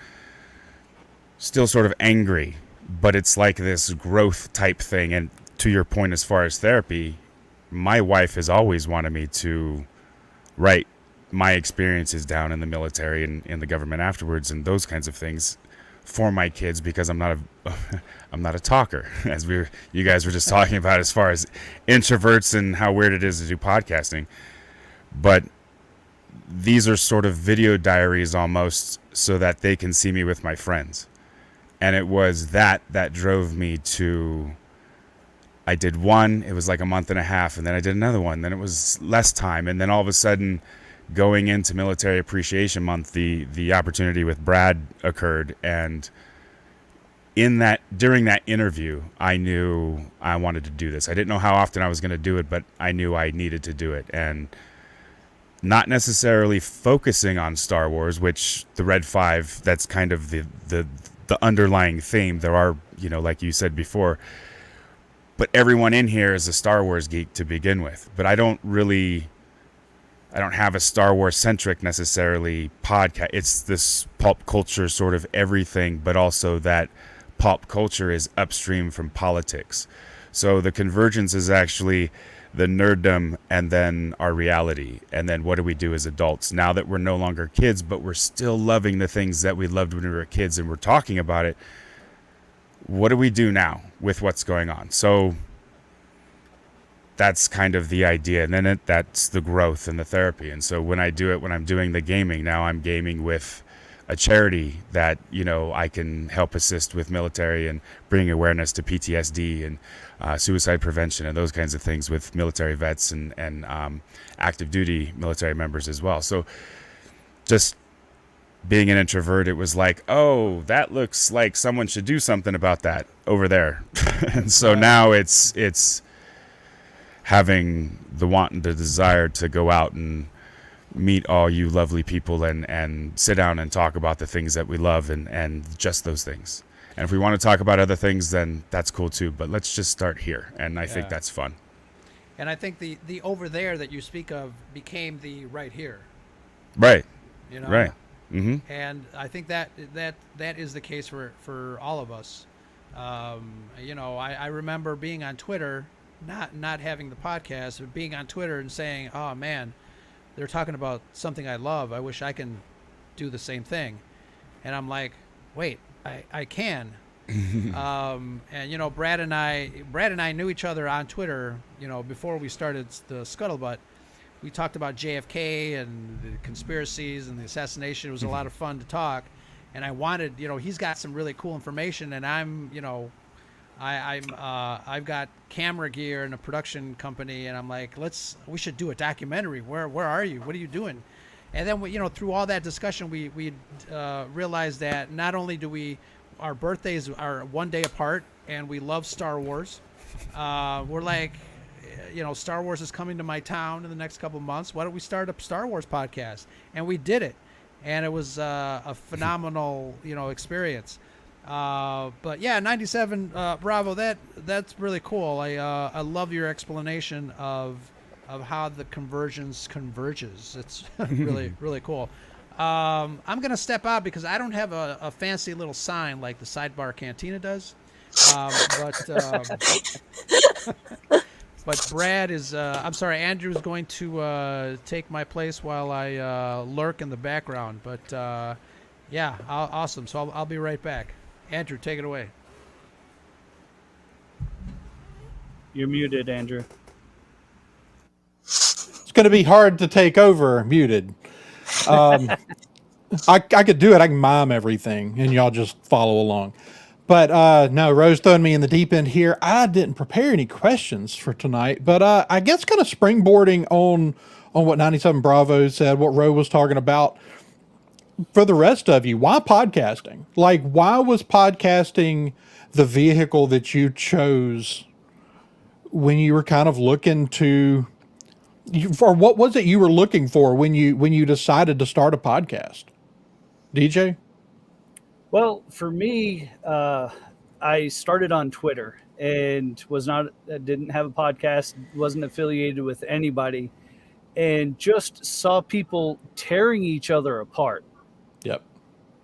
still sort of angry, but it's like this growth type thing. And to your point, as far as therapy, my wife has always wanted me to write my experiences down in the military and in the government afterwards and those kinds of things for my kids, because I'm not a talker, as you guys were just talking about, as far as introverts and how weird it is to do podcasting. But these are sort of video diaries almost, so that they can see me with my friends. And it was that drove me to, I did one, it was like a month and a half, and then I did another one, then it was less time, and then all of a sudden, going into Military Appreciation Month, the opportunity with Brad occurred, and during that interview, I knew I wanted to do this. I didn't know how often I was going to do it, but I knew I needed to do it, and not necessarily focusing on Star Wars, which the Red 5, that's kind of the underlying theme. There are, like you said before, but everyone in here is a Star Wars geek to begin with. But I don't have a Star Wars centric necessarily podcast. It's this pulp culture sort of everything, but also that pulp culture is upstream from politics. So the convergence is actually the nerddom and then our reality. And then what do we do as adults now that we're no longer kids, but we're still loving the things that we loved when we were kids and we're talking about it? What do we do now with what's going on? So that's kind of the idea. And then that's the growth and the therapy. And so when I do it, when I'm doing the gaming, now I'm gaming with a charity that, I can help assist with military and bring awareness to PTSD and suicide prevention and those kinds of things with military vets and active duty military members as well. So just being an introvert, it was like, oh, that looks like someone should do something about that over there. And so now it's having the want and the desire to go out and meet all you lovely people and sit down and talk about the things that we love and just those things. And if we want to talk about other things, then that's cool too. But let's just start here. And I think that's fun. And I think the over there that you speak of became the right here. Right. Right. Mm-hmm. And I think that is the case for all of us. I remember being on Twitter, not having the podcast, but being on Twitter and saying, oh man, they're talking about something I love. I wish I can do the same thing. And I'm like, wait, I can. And Brad and I knew each other on Twitter, before we started the Scuttlebutt. We talked about JFK and the conspiracies and the assassination. It was a lot of fun to talk. And I wanted, he's got some really cool information, and I've got camera gear and a production company, and I'm like, we should do a documentary. Where are you? What are you doing? And then through all that discussion, we realized that not only do our birthdays are one day apart, and we love Star Wars. We're like, Star Wars is coming to my town in the next couple of months. Why don't we start a Star Wars podcast? And we did it, and it was a phenomenal experience. But yeah, 97 Bravo. That's really cool. I love your explanation of how the converges. It's really really cool. I'm gonna step out because I don't have a fancy little sign like the Sidebar Cantina does. But Brad is. Andrew is going to take my place while I lurk in the background. But yeah, awesome. So I'll be right back. Andrew, take it away. You're muted, Andrew. It's going to be hard to take over muted. I could do it. I can mime everything, and y'all just follow along. But no, Rose throwing me in the deep end here. I didn't prepare any questions for tonight, but I guess kind of springboarding on what 97 Bravo said, what Ro was talking about. for the rest of you, why podcasting? Like, why was podcasting the vehicle that you chose when you were kind of looking to, or what was it you were looking for when you decided to start a podcast? DJ? Well, for me, I started on Twitter and didn't have a podcast, wasn't affiliated with anybody, and just saw people tearing each other apart. Yep.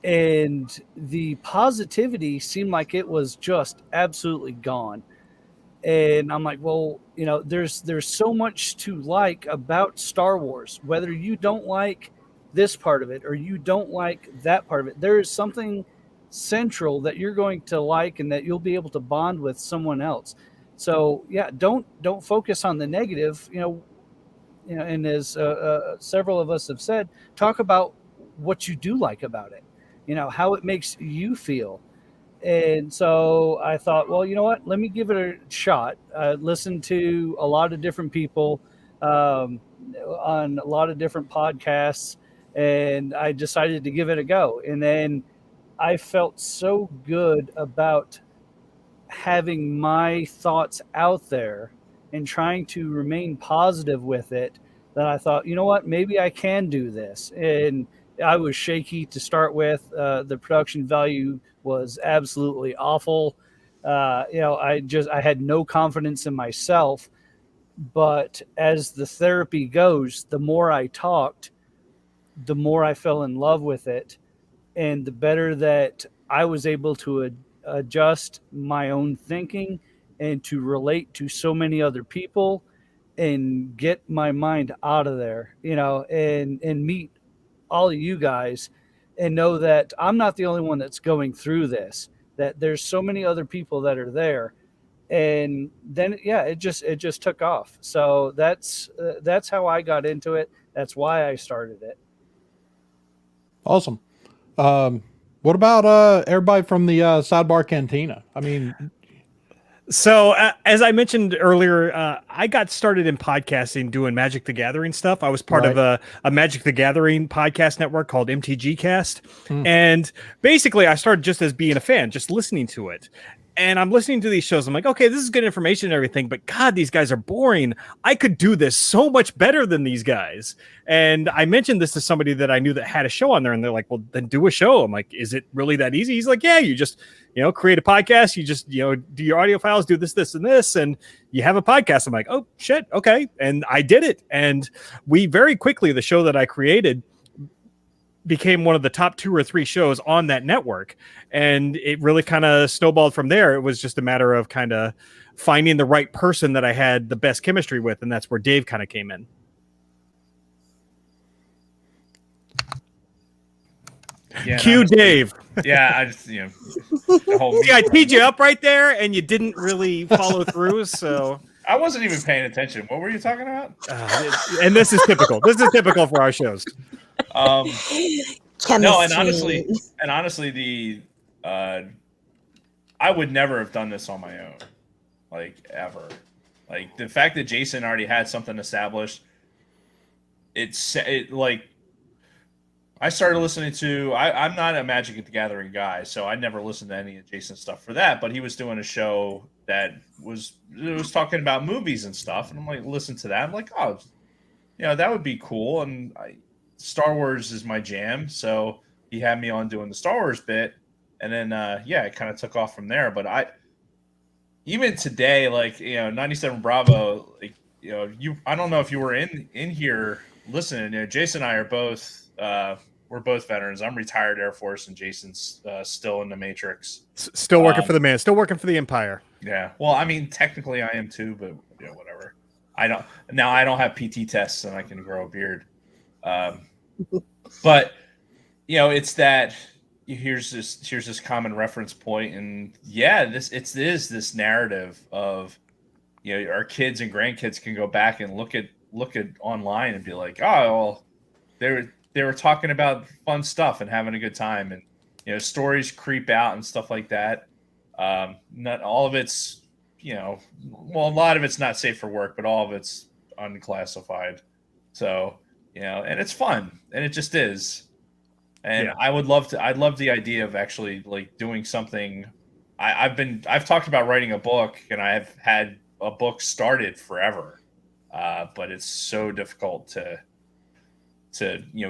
And the positivity seemed like it was just absolutely gone. And I'm like, well, there's so much to like about Star Wars. Whether you don't like this part of it or you don't like that part of it, there is something central that you're going to like and that you'll be able to bond with someone else. So yeah, don't focus on the negative. And as several of us have said, talk about what you do like about it. How it makes you feel. And so I thought, well, you know what? Let me give it a shot. Listen to a lot of different people on a lot of different podcasts, and I decided to give it a go. And then I felt so good about having my thoughts out there and trying to remain positive with it that I thought, you know what? Maybe I can do this. And I was shaky to start with. The production value was absolutely awful. I had no confidence in myself. But as the therapy goes, the more I talked, the more I fell in love with it, and the better that I was able to adjust my own thinking and to relate to so many other people and get my mind out of there, and meet all of you guys and know that I'm not the only one that's going through this, that there's so many other people that are there. And then, yeah, it just took off. So that's how I got into it. That's why I started it. Awesome. What about everybody from the Sidebar Cantina? I mean, So, as I mentioned earlier, I got started in podcasting doing Magic the Gathering stuff. I was part of a Magic the Gathering podcast network called MTG Cast. And basically, I started just as being a fan, just listening to it. And I'm listening to these shows. I'm like, okay, this is good information and everything, but God, these guys are boring. I could do this so much better than these guys. And I mentioned this to somebody that I knew that had a show on there, and they're like, well, then do a show. I'm like, is it really that easy? He's like, yeah, you just, create a podcast. You just, do your audio files, do this, this, and this, and you have a podcast. I'm like, oh, shit, okay. And I did it. And we very quickly, the show that I created became one of the top 2 or 3 shows on that network. And it really kind of snowballed from there. It was just a matter of kind of finding the right person that I had the best chemistry with. And that's where Dave kind of came in. Yeah, Cue Dave. Yeah, I just, the whole See, I teed you up right there and you didn't really follow through. So I wasn't even paying attention. What were you talking about? And this is typical. This is typical for our shows. No, and honestly, the I would never have done this on my own, like ever. Like the fact that Jason already had something established, like I started listening to. I'm not a Magic the Gathering guy, so I never listened to any of Jason's stuff for that. But he was doing a show that was talking about movies and stuff, and I'm like, listen to that. I'm like, oh, that would be cool. And Star Wars is my jam, so he had me on doing the Star Wars bit, and then it kind of took off from there. But even today, like 97 Bravo, like I don't know if you were in here listening. Jason and I are both we're both veterans. I'm retired Air Force, and Jason's still in the Matrix, still working for the man, still working for the Empire. Yeah, well, I mean, technically I am too, but whatever. I don't have PT tests, and I can grow a beard. But it's that here's this common reference point, and it is this narrative of our kids and grandkids can go back and look at online and be like, oh, well, they were talking about fun stuff and having a good time, and stories creep out and stuff like that. Not all of it's a lot of it's not safe for work, but all of it's unclassified. So and it's fun, and it just is. And Yeah. I'd love the idea of actually like doing something. I've talked about writing a book, and I have had a book started forever, but it's so difficult to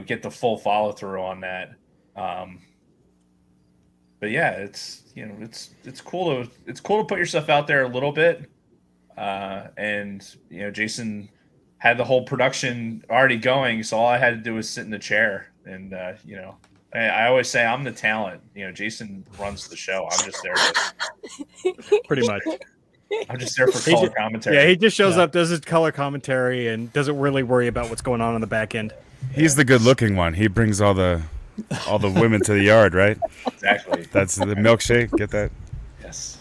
get the full follow through on that. Um, but yeah, it's cool to put yourself out there a little bit. And Jason had the whole production already going, so all I had to do was sit in the chair, and I always say I'm the talent. Jason runs the show. I'm just there Pretty much. I'm just there for color commentary. Yeah, he just shows up, does his color commentary, and doesn't really worry about what's going on the back end. He's the good-looking one. He brings all the women to the yard, right? Exactly. That's the milkshake. Get that? Yes.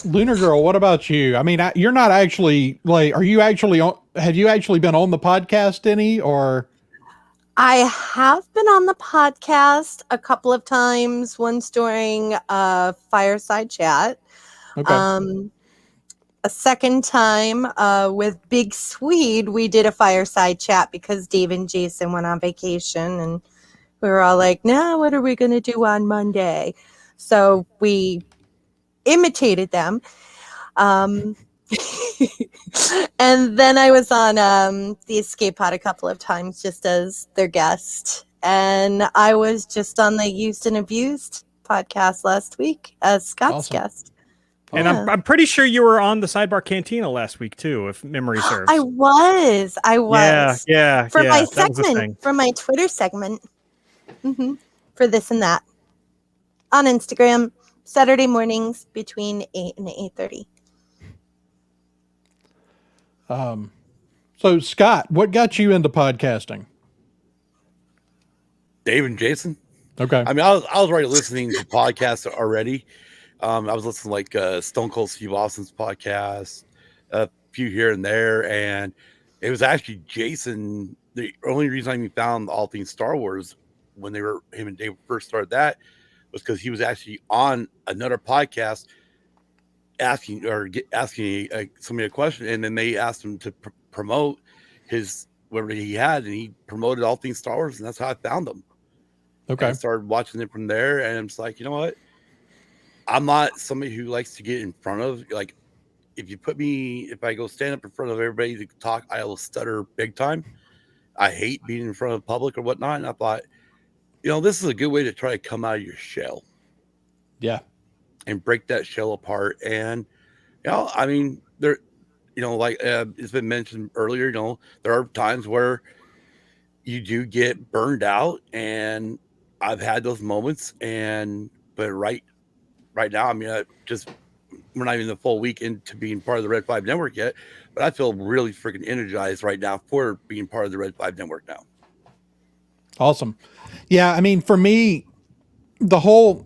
Lunar Girl, what about you? I mean, you're not actually like, are you actually on, have you actually been on the podcast any, or? I have been on the podcast a couple of times, once during a fireside chat. Okay. A second time with Big Swede, we did a fireside chat because Dave and Jason went on vacation, and we were all like, "Now, what are we going to do on Monday?" So we imitated them. And then I was on the Escape Pod a couple of times just as their guest. And I was just on the Used and Abused podcast last week as Scott's guest. And I'm pretty sure you were on the Sidebar Cantina last week too, if memory serves. I was. Yeah. For my that was the thing. segment, for my Twitter segment, for This and That, on Instagram, Saturday mornings between 8 and 8:30. So Scott, what got you into podcasting? Dave and Jason. Okay. I mean, I was already listening to podcasts already. I was listening to like Stone Cold Steve Austin's podcast, a few here and there, and it was actually Jason. The only reason I even found All Things Star Wars when him and Dave first started that was because he was actually on another podcast asking somebody a question, and then they asked him to promote his whatever he had, and he promoted All Things Star Wars, and that's how I found him. Okay. And I started watching it from there, and I'm just like, you know what? I'm not somebody who likes to get in front of, like, if I go stand up in front of everybody to talk, I will stutter big time. I hate being in front of the public or whatnot. And I thought, this is a good way to try to come out of your shell. Yeah. And break that shell apart. And, I mean, there, like it's been mentioned earlier, there are times where you do get burned out, and I've had those moments. But right now, I mean, we're not even the full week into being part of the Red 5 Network yet, but I feel really freaking energized right now for being part of the Red 5 Network now. Awesome. Yeah. I mean, for me, so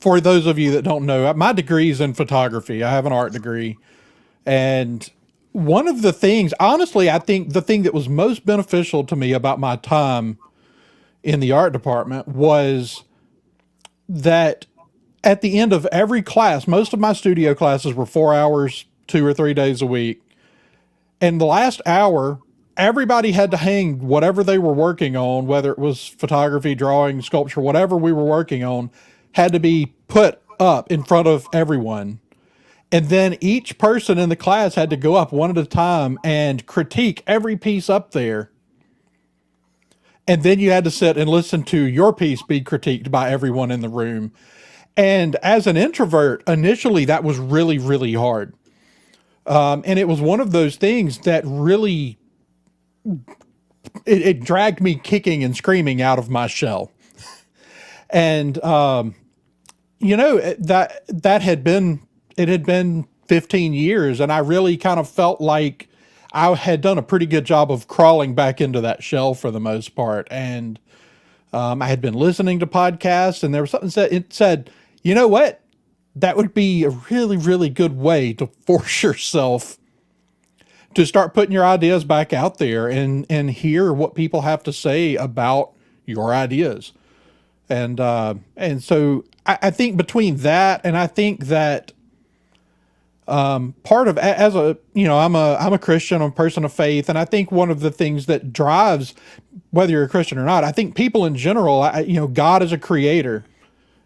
for those of you that don't know, my degree is in photography. I have an art degree. And one of the things, honestly, I think the thing that was most beneficial to me about my time in the art department was that at the end of every class, most of my studio classes were 4 hours, 2 or 3 days a week. And the last hour, everybody had to hang whatever they were working on, whether it was photography, drawing, sculpture, whatever we were working on, had to be put up in front of everyone. And then each person in the class had to go up one at a time and critique every piece up there. And then you had to sit and listen to your piece be critiqued by everyone in the room. And as an introvert, initially that was really, really hard. And it was one of those things that really, it dragged me kicking and screaming out of my shell. And, that had been 15 years, and I really kind of felt like I had done a pretty good job of crawling back into that shell for the most part. And I had been listening to podcasts, and there was something it said, you know what? That would be a really, really good way to force yourself to start putting your ideas back out there and hear what people have to say about your ideas. And so I think between that, and I think that part of, as a, I'm a Christian, I'm a person of faith. And I think one of the things that drives, whether you're a Christian or not, I think people in general, God is a creator.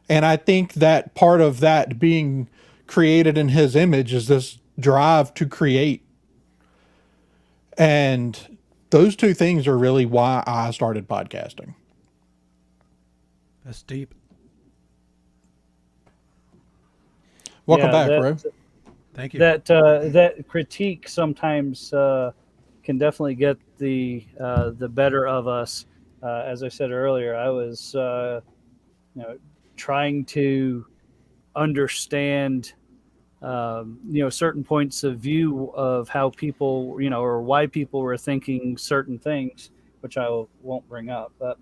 And I think that part of that being created in his image is this drive to create. And those two things are really why I started podcasting. That's deep. Welcome back, Ro. Thank you. That critique sometimes can definitely get the better of us. As I said earlier, I was trying to understand certain points of view of how people or why people were thinking certain things, which I won't bring up, but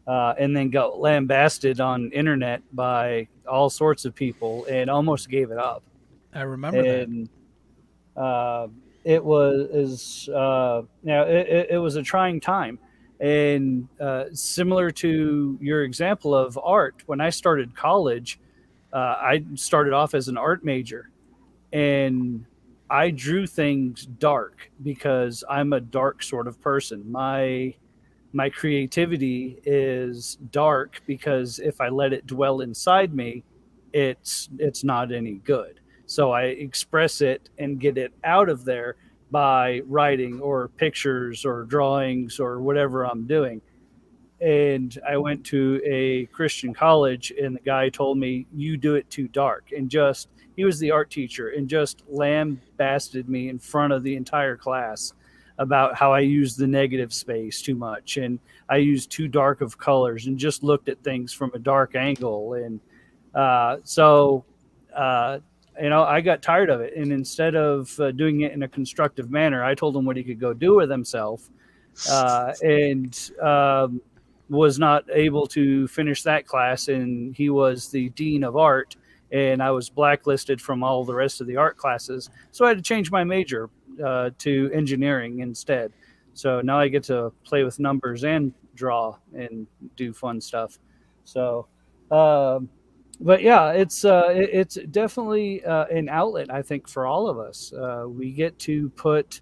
and then got lambasted on internet by all sorts of people and almost gave it up. I remember and, that. It was it was a trying time, and similar to your example of art. When I started college, I started off as an art major, and I drew things dark because I'm a dark sort of person. My creativity is dark because if I let it dwell inside me, it's not any good. So I express it and get it out of there by writing or pictures or drawings or whatever I'm doing. And I went to a Christian college, and the guy told me, "You do it too dark." And he was the art teacher, and just lambasted me in front of the entire class about how I used the negative space too much, and I used too dark of colors, and just looked at things from a dark angle. And I got tired of it. And instead of doing it in a constructive manner, I told him what he could go do with himself, and was not able to finish that class. And he was the dean of art, and I was blacklisted from all the rest of the art classes. So I had to change my major to engineering instead. So now I get to play with numbers and draw and do fun stuff. So, but yeah, it's definitely an outlet, I think, for all of us. We get to put,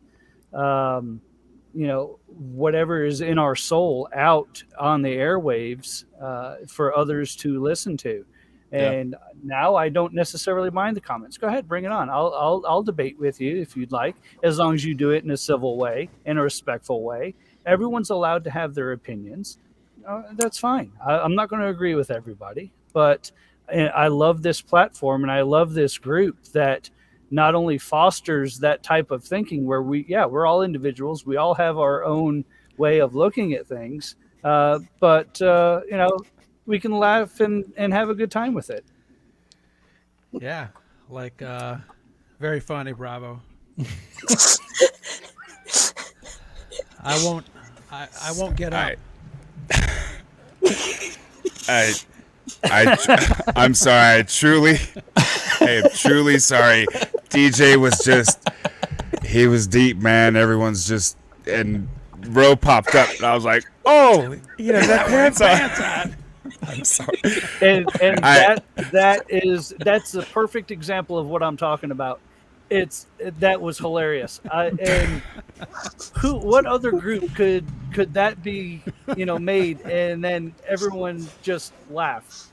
whatever is in our soul out on the airwaves for others to listen to. And now I don't necessarily mind the comments. Go ahead, bring it on. I'll debate with you if you'd like, as long as you do it in a civil way, in a respectful way. Everyone's allowed to have their opinions. That's fine. I'm not going to agree with everybody, but I love this platform, and I love this group that not only fosters that type of thinking where we're all individuals. We all have our own way of looking at things, but we can laugh and have a good time with it. Yeah, very funny, Bravo. I won't get up. I'm sorry. I am truly sorry. DJ was he was deep, man. Everyone's and Ro popped up, and I was like, oh, that pants on. I'm sorry. And that's the perfect example of what I'm talking about. That was hilarious. And what other group could that be, made, and then everyone just laughed?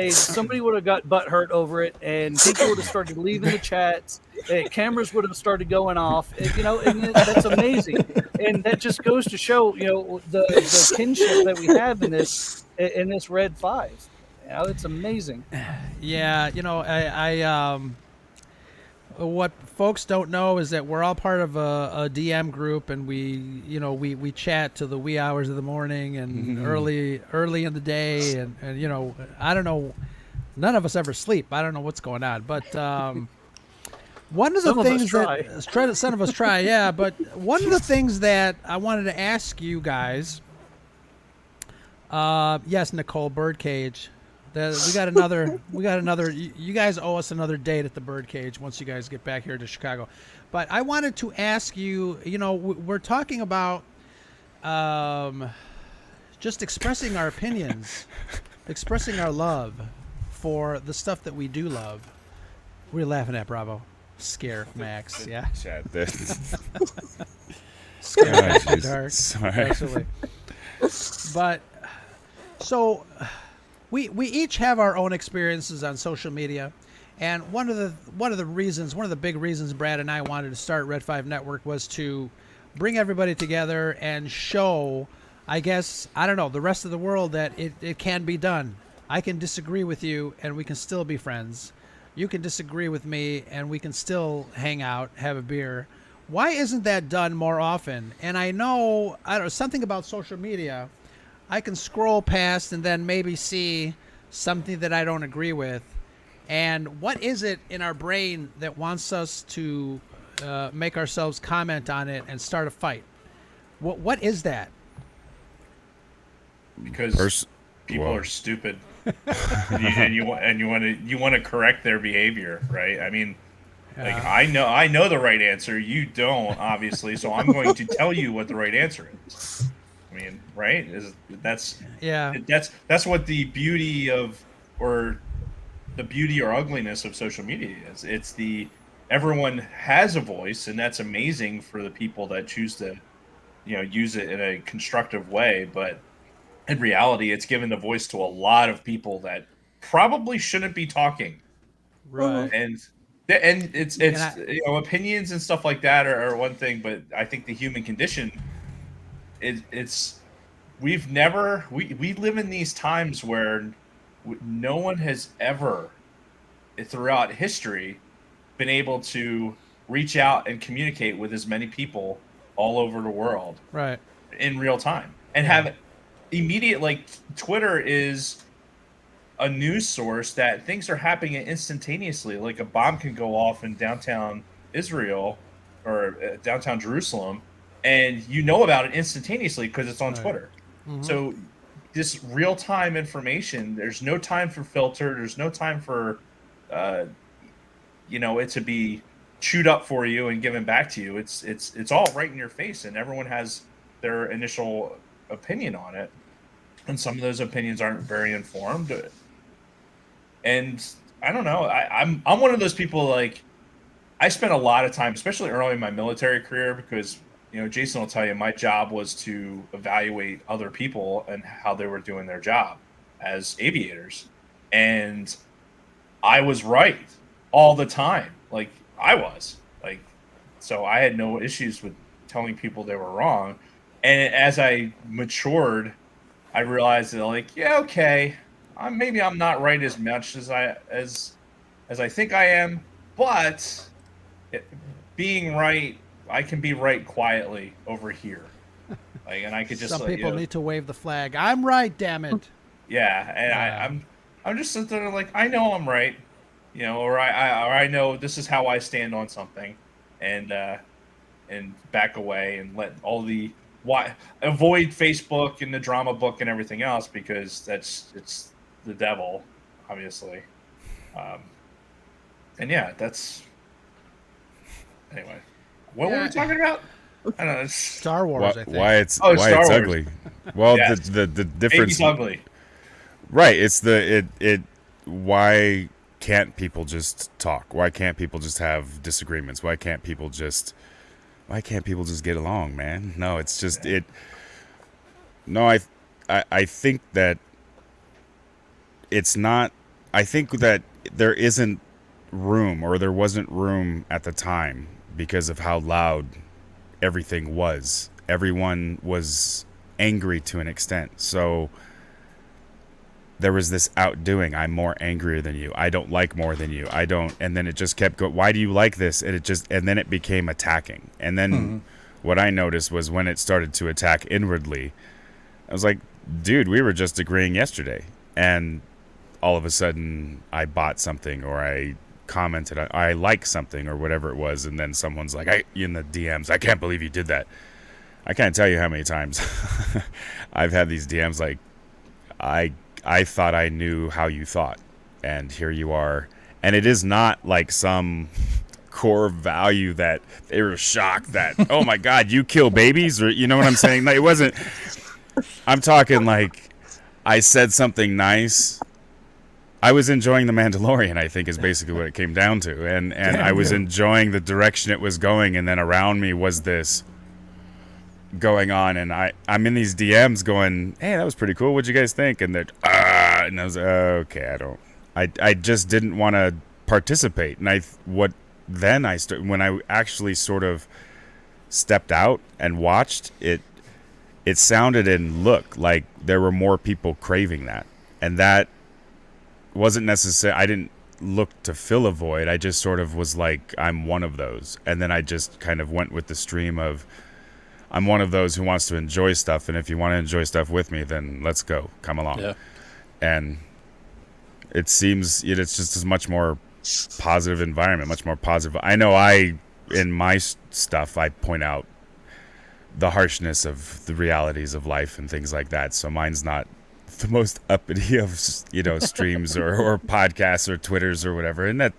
Somebody would have got butt hurt over it, and people would have started leaving the chats. Cameras would have started going off. And that's amazing. And that just goes to show, the kinship that we have in this Red 5. It's amazing. Yeah, I what folks don't know is that we're all part of a DM group, and we chat to the wee hours of the morning and early in the day, and I don't know, none of us ever sleep. I don't know what's going on, but one of the things that some of us try, yeah. But one of the things that I wanted to ask you guys, yes, Nicole Birdcage. We got another. You guys owe us another date at the Birdcage once you guys get back here to Chicago. But I wanted to ask you. We're talking about just expressing our opinions, expressing our love for the stuff that we do love. What are you laughing at, Bravo? scare Max. Yeah, Chat there. scare Oh, Max in the jeez. dark. Sorry. Absolutely. But so we each have our own experiences on social media, and one of the big reasons Brad and I wanted to start Red 5 Network was to bring everybody together and show, I guess, I don't know, the rest of the world that it can be done. I can disagree with you and we can still be friends. You can disagree with me and we can still hang out, have a beer. Why isn't that done more often? And I don't know, something about social media. I can scroll past and then maybe see something that I don't agree with. And what is it in our brain that wants us to make ourselves comment on it and start a fight? What is that? Because people Whoa. are stupid, and you want to correct their behavior, right? I mean, like I know the right answer. You don't, obviously, so I'm going to tell you what the right answer is. I mean, right? That's what the beauty or ugliness of social media is. It's everyone has a voice, and that's amazing for the people that choose to, use it in a constructive way. But in reality, it's given the voice to a lot of people that probably shouldn't be talking. Right. And it's opinions and stuff like that are one thing, but I think the human condition it's we live in these times where no one has ever throughout history been able to reach out and communicate with as many people all over the world Right. in real time and have immediate, like, Twitter is a news source that things are happening instantaneously. Like a bomb can go off in downtown Israel or downtown Jerusalem, and you know about it instantaneously because it's on Twitter. Mm-hmm. So this real-time information, there's no time for filter. There's no time for, it to be chewed up for you and given back to you. It's all right in your face, and everyone has their initial opinion on it. And some of those opinions aren't very informed. And I don't know. I'm one of those people, like, I spent a lot of time, especially early in my military career, because Jason will tell you my job was to evaluate other people and how they were doing their job as aviators, and I was right all the time. Like so I had no issues with telling people they were wrong. And as I matured, I realized that, like, yeah, okay, maybe I'm not right as much as I think I am, but being right, I can be right quietly over here. Like, and I could just some people need to wave the flag. I'm right, damn it. Yeah, and I'm just sitting there like, I know I'm right, or I know this is how I stand on something, and back away and let all the avoid Facebook and the drama book and everything else, because it's the devil, obviously. And yeah, that's anyway. What were we talking about? I don't know. Star Wars, I think. Why it's Star Wars. ugly? Well, Yes. the difference. Baby's ugly. Right. It's why can't people just talk? Why can't people just have disagreements? Why can't people just get along, man? No, it's just No, I think that it's not. I think that there isn't room, or there wasn't room at the time, because of how loud everything was. Everyone was angry to an extent. So there was this outdoing. I'm more angrier than you. I don't like more than you. I don't. And then it just kept going. Why do you like this? And then it became attacking. And then what I noticed was when it started to attack inwardly, I was like, dude, we were just agreeing yesterday. And all of a sudden I bought something, or I commented, I like something, or whatever it was. And then someone's like, in the DMs, I can't believe you did that. I can't tell you how many times I've had these DMs like, I thought I knew how you thought, and here you are. And it is not like some core value that they were shocked that, oh my God, you kill babies, or you know what I'm saying? Like, it wasn't. I'm talking like, I said something nice. I was enjoying The Mandalorian, I think is basically what it came down to. And I was enjoying the direction it was going, and then around me was this going on, and I'm in these DMs going, hey, that was pretty cool. What'd you guys think? And they're and I was like, okay, I just didn't want to participate. And when I actually sort of stepped out and watched it, it sounded and looked like there were more people craving that. And that wasn't necessary. I didn't look to fill a void. I just sort of was like, I'm one of those. And then I just kind of went with the stream of, I'm one of those who wants to enjoy stuff. And if you want to enjoy stuff with me, then let's go. Come along. Yeah. And it seems it's just a much more positive environment, much more positive. I know in my stuff, I point out the harshness of the realities of life and things like that. So mine's not the most uppity of, streams or podcasts or Twitters or whatever. And that,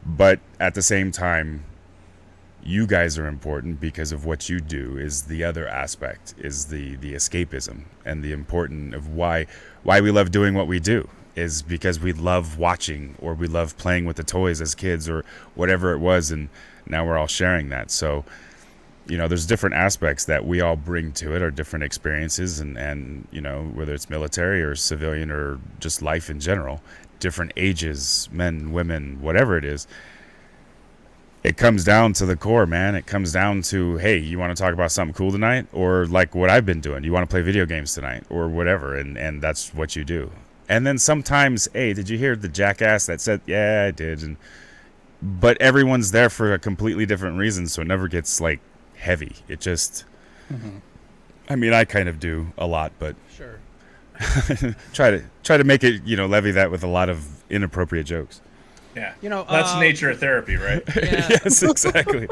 but at the same time, you guys are important because of what you do is the other aspect, is the escapism, and the important of why we love doing what we do is because we love watching, or we love playing with the toys as kids, or whatever it was. And now we're all sharing that. So, there's different aspects that we all bring to it, or different experiences, and whether it's military or civilian or just life in general, different ages, men, women, whatever it is. It comes down to the core, man. It comes down to, hey, you want to talk about something cool tonight? Or like what I've been doing, you want to play video games tonight or whatever. And that's what you do. And then sometimes, hey, did you hear the jackass that said, yeah, I did. But everyone's there for a completely different reason. So it never gets like heavy. It just, I mean, I kind of do a lot, but sure. try to make it, levy that with a lot of inappropriate jokes. Yeah, that's the nature of therapy, right? Yeah. Yes, exactly.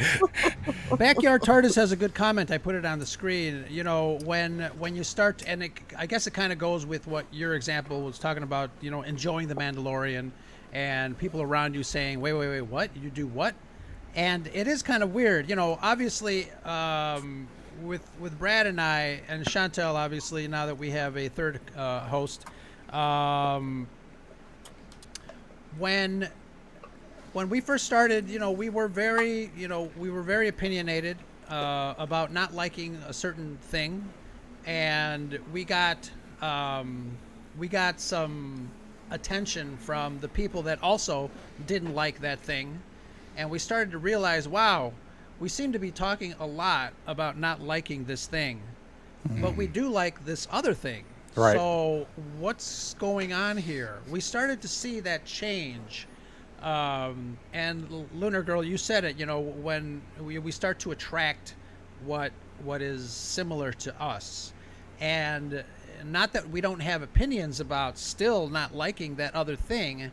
Backyard Tardis has a good comment. I put it on the screen. When you start, and I guess it kind of goes with what your example was talking about. Enjoying The Mandalorian, and people around you saying, "Wait, what? You do what?" And it is kind of weird. obviously, with Brad and I and Chantel, obviously now that we have a third host, when we first started, we were very opinionated about not liking a certain thing, and we got some attention from the people that also didn't like that thing, and we started to realize, wow, we seem to be talking a lot about not liking this thing, but we do like this other thing. Right. So what's going on here? We started to see that change. And Lunar Girl, you said it, when we start to attract what is similar to us. And not that we don't have opinions about still not liking that other thing.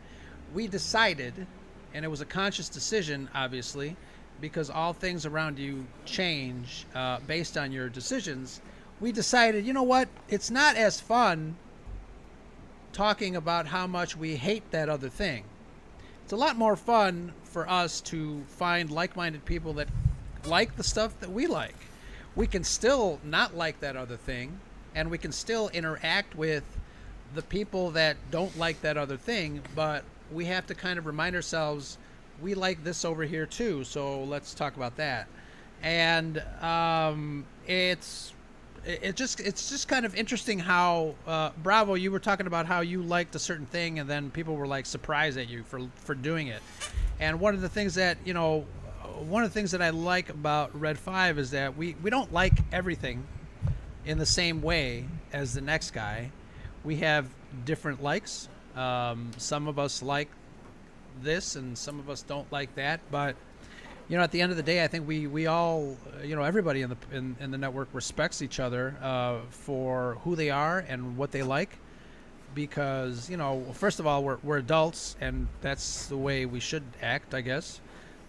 We decided, and it was a conscious decision, obviously, because all things around you change based on your decisions. We decided, you know what? It's not as fun talking about how much we hate that other thing. It's a lot more fun for us to find like-minded people that like the stuff that we like. We can still not like that other thing, and we can still interact with the people that don't like that other thing, but we have to kind of remind ourselves, we like this over here too, so let's talk about that. And it's just kind of interesting how Bravo, you were talking about how you liked a certain thing, and then people were like surprised at you for doing it. And one of the things that I like about Red 5 is that we don't like everything in the same way as the next guy. We have different likes. Some of us like this, and some of us don't like that. But at the end of the day, I think we all, everybody in the network respects each other for who they are and what they like, because first of all, we're adults, and that's the way we should act, I guess.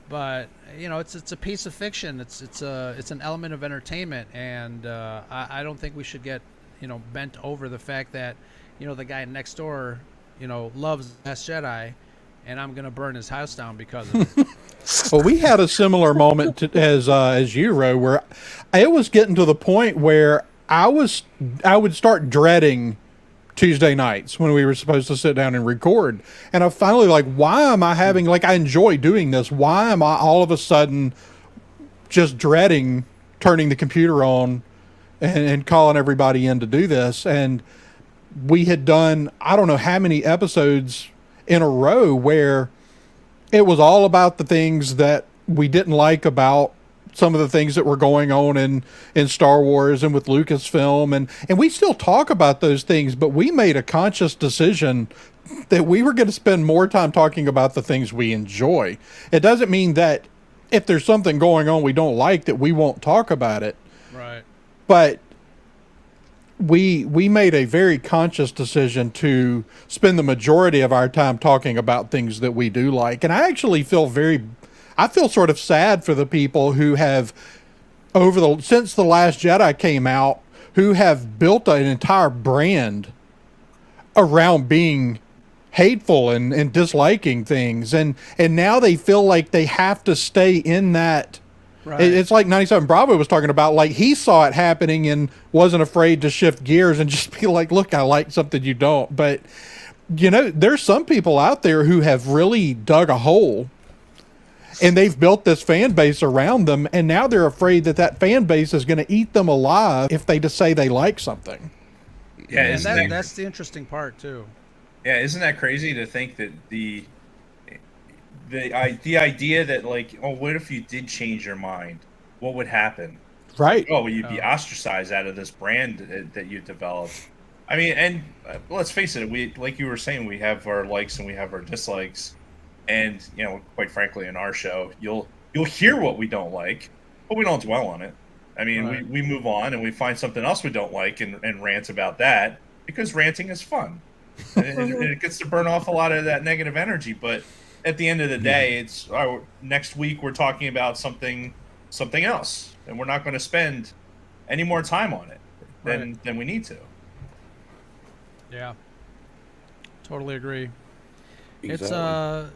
But it's a piece of fiction. It's an element of entertainment, and I don't think we should get bent over the fact that the guy next door loves Last Jedi, and I'm gonna burn his house down because of it. Well, we had a similar moment as you, Ro, where it was getting to the point where I would start dreading Tuesday nights when we were supposed to sit down and record. And I finally like, why am I having, like, I enjoy doing this. Why am I all of a sudden just dreading turning the computer on and calling everybody in to do this? And we had done, I don't know how many episodes in a row where it was all about the things that we didn't like about some of the things that were going on in Star Wars and with Lucasfilm. And we still talk about those things, but we made a conscious decision that we were going to spend more time talking about the things we enjoy. It doesn't mean that if there's something going on we don't like that we won't talk about it. Right. But we made a very conscious decision to spend the majority of our time talking about things that we do like. And I actually feel sort of sad for the people who have since The Last Jedi came out, who have built an entire brand around being hateful and disliking things. And now they feel like they have to stay in that. Right. It's like 97 Bravo was talking about, like, he saw it happening and wasn't afraid to shift gears and just be like, look, I like something you don't. But, you know, there's some people out there who have really dug a hole and they've built this fan base around them. And now they're afraid that fan base is going to eat them alive if they just say they like something. Yeah. And that's the interesting part too. Yeah. Isn't that crazy to think that the idea that, like, oh, what if you did change your mind? What would happen? Right. Oh, well, you'd be ostracized out of this brand that you developed. I mean, and let's face it, we, like you were saying, we have our likes and we have our dislikes. And, you know, quite frankly, in our show, you'll hear what we don't like, but we don't dwell on it. I mean, right. we move on and we find something else we don't like and rant about that, because ranting is fun. and it gets to burn off a lot of that negative energy, but at the end of the day, it's next week we're talking about something else, and we're not going to spend any more time on it than we need to. Yeah, totally agree. Exactly.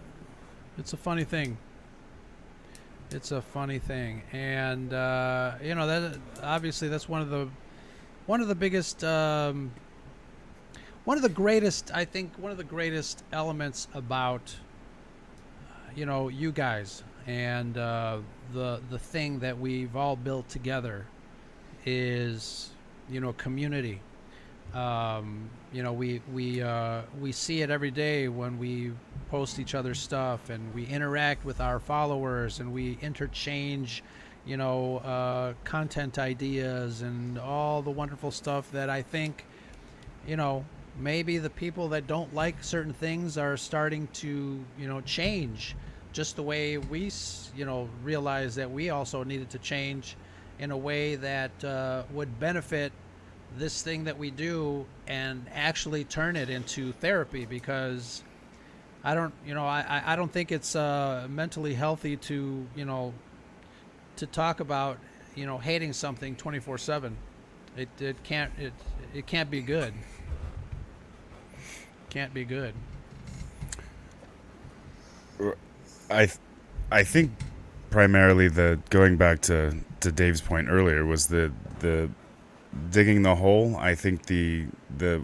It's a funny thing. It's a funny thing, and you know, that obviously that's one of the biggest, one of the greatest elements about, you know, you guys and the thing that we've all built together is, you know, community. You know, we see it every day when we post each other's stuff and we interact with our followers and we interchange, you know, content ideas and all the wonderful stuff that I think, you know, maybe the people that don't like certain things are starting to, you know, change, just the way we, you know, realize that we also needed to change in a way that would benefit this thing that we do and actually turn it into therapy. Because I don't think it's mentally healthy to, you know, to talk about, you know, hating something 24/7. It can't be good. Can't be good. I think primarily going back to Dave's point earlier was the digging the hole. I think the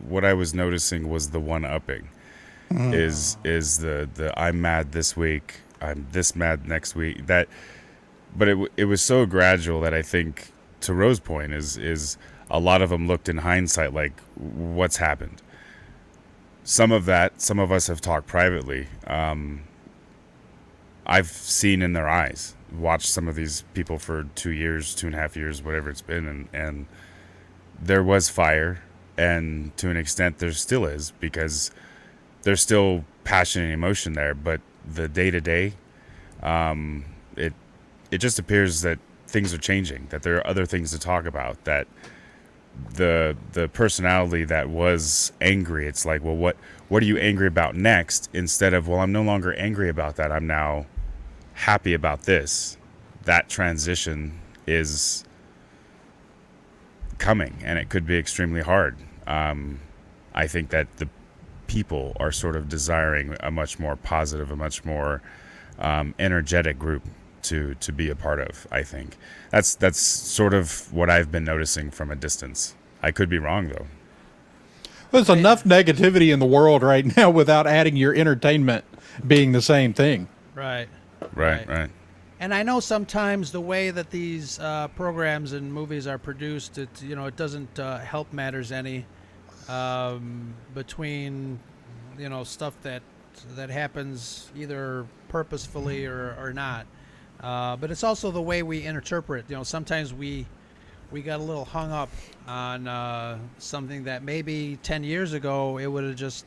what I was noticing was the one-upping. Is the I'm mad this week, I'm this mad next week. But it was so gradual that I think, to Rose's point, is a lot of them looked in hindsight like, what's happened. Some of us have talked privately. I've seen in their eyes, watched some of these people for 2 years, 2.5 years, whatever it's been, and there was fire, and to an extent there still is, because there's still passion and emotion there, but the day-to-day, it just appears that things are changing, that there are other things to talk about, that the personality that was angry, it's like, well, what are you angry about next? Instead of, well, I'm no longer angry about that, I'm now happy about this. That transition is coming, and it could be extremely hard. I think that the people are sort of desiring a much more positive, a much more energetic group to be a part of. I think that's sort of what I've been noticing from a distance. I could be wrong though. There's enough negativity in the world right now without adding your entertainment being the same thing. Right. Right. And I know sometimes the way that these programs and movies are produced, it doesn't help matters any between stuff that happens either purposefully or not. But it's also the way we interpret. Sometimes we got a little hung up on something that maybe 10 years ago it would have just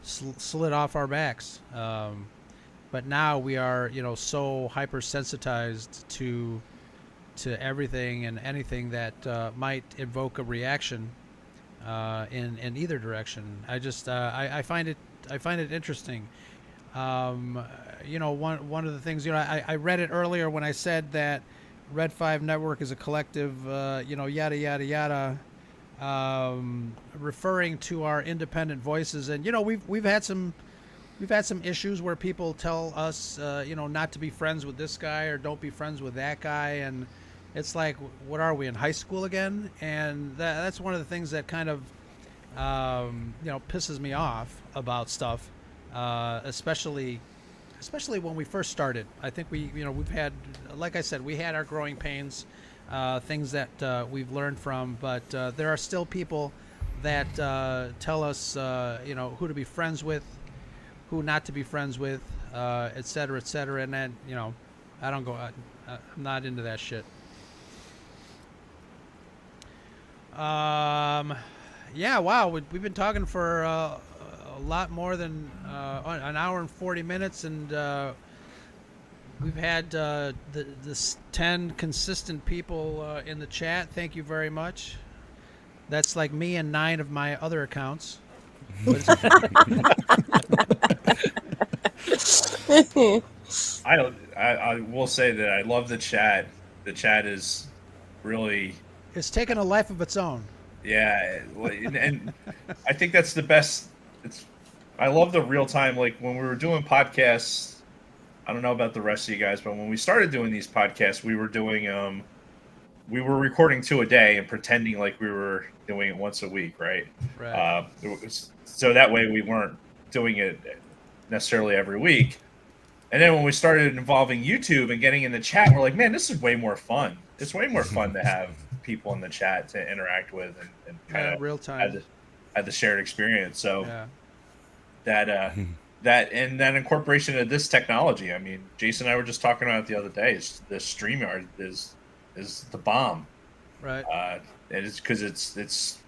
slid off our backs. But now we are, so hypersensitized to everything and anything that might evoke a reaction in either direction. I find it interesting. One of the things, I read it earlier when I said that Red5Network is a collective, yada yada yada, referring to our independent voices, and we've had some issues where people tell us, not to be friends with this guy or don't be friends with that guy. And it's like, what are we, in high school again? And that's one of the things that kind of, pisses me off about stuff, especially when we first started. I think we've had, like I said, we had our growing pains, things that we've learned from, but there are still people that tell us, who to be friends with, who not to be friends with, et cetera, et cetera. And then, I don't go, I'm not into that shit. Yeah, wow. We've been talking for a lot more than an hour and 40 minutes. And we've had this 10 consistent people in the chat. Thank you very much. That's like me and 9 of my other accounts. I will say that I love the chat. The chat is really, it's taken a life of its own. Yeah, and I think that's the best. I love the real time. Like when we were doing podcasts, I don't know about the rest of you guys, but when we started doing these podcasts, we were recording 2 a day and pretending like we were doing it once a week, right? Right. So that way we weren't doing it necessarily every week. And then when we started involving YouTube and getting in the chat, we're like, man, this is way more fun. It's way more fun to have people in the chat to interact with and kind of real time had the shared experience. So yeah. that and that incorporation of this technology. I mean, Jason and I were just talking about it the other day. The StreamYard is the bomb, right? And it's because it's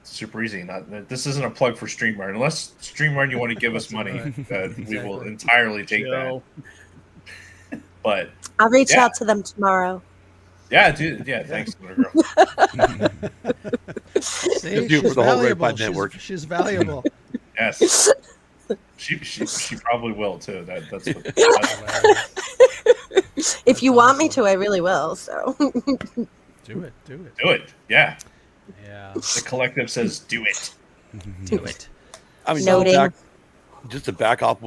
super easy. This isn't a plug for StreamYard. Unless StreamYard you want to give us money, Exactly. we will entirely take that. But I'll reach out to them tomorrow. Yeah, dude. Yeah, thanks, little girl. See, do it she's for the whole valuable. Red5 Network. She's valuable. Yes. She probably will too. That's what. If you want me to, I really will. So do it. Do it. Yeah. Yeah. The collective says, "Do it." Do it. I mean, Noting. just to back off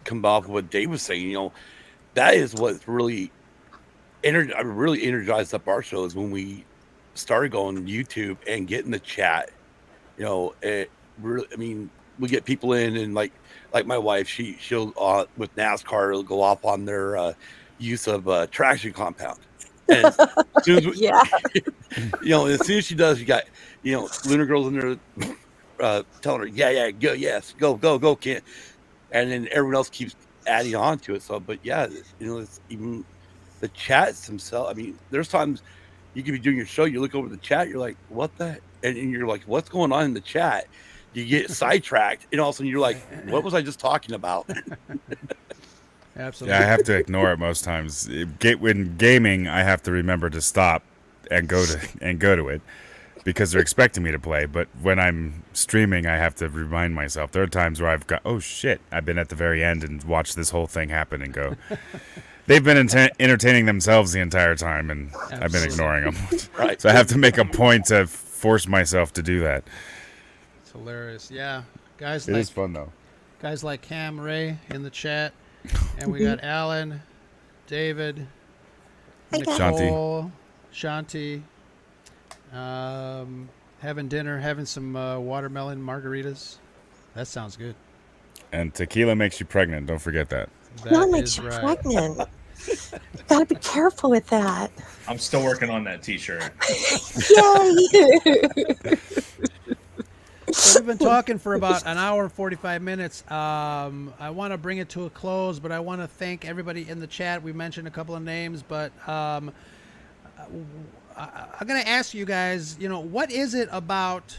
come off what Dave was saying. That is what's really energized up our shows when we started going on YouTube and getting the chat. It really. I mean, we get people in and like my wife, she'll with NASCAR it'll go off on their use of traction compound. And as soon as yeah, as soon as she does, you got Lunar Girls in there telling her, yeah, go, yes, go, kid, and then everyone else keeps adding on to it. So, but yeah, it's even the chats themselves. I mean, there's times you could be doing your show, you look over the chat, you're like, what the, and you're like, what's going on in the chat? You get sidetracked, and all of a sudden you're like, what was I just talking about? Absolutely. Yeah, I have to ignore it most times. When gaming, I have to remember to stop and go to it because they're expecting me to play. But when I'm streaming, I have to remind myself. There are times where I've got, oh shit, I've been at the very end and watched this whole thing happen and go. They've been entertaining themselves the entire time, and Absolutely. I've been ignoring them. Right. So I have to make a point to force myself to do that. It's hilarious. Yeah, guys. It is fun though. Guys like Cam Ray in the chat, and we got Alan, David, Shanti. Nicole, Shanti. having dinner, having some watermelon margaritas. That sounds good. And tequila makes you pregnant. Don't forget that. Tequila That makes is you right. pregnant. You gotta be careful with that. I'm still working on that T-shirt. Yay! So we've been talking for about an hour and 45 minutes. I want to bring it to a close, but I want to thank everybody in the chat. We mentioned a couple of names, but I'm going to ask you guys, what is it about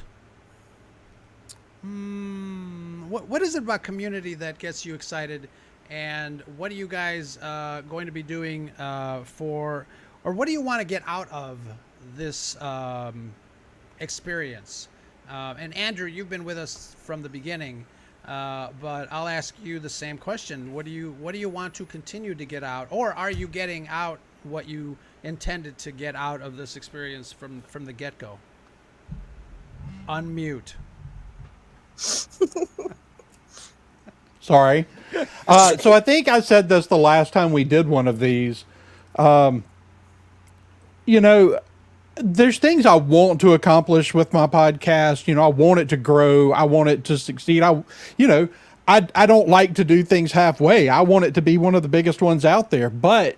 what is it about community that gets you excited, and what are you guys going to be doing or what do you want to get out of this experience? And Andrew, you've been with us from the beginning, but I'll ask you the same question. What do you want to continue to get out, or are you getting out what you intended to get out of this experience from the get-go? Unmute. Sorry. So I think I said this the last time we did one of these. There's things I want to accomplish with my podcast. I want it to grow. I want it to succeed. I don't like to do things halfway. I want it to be one of the biggest ones out there. But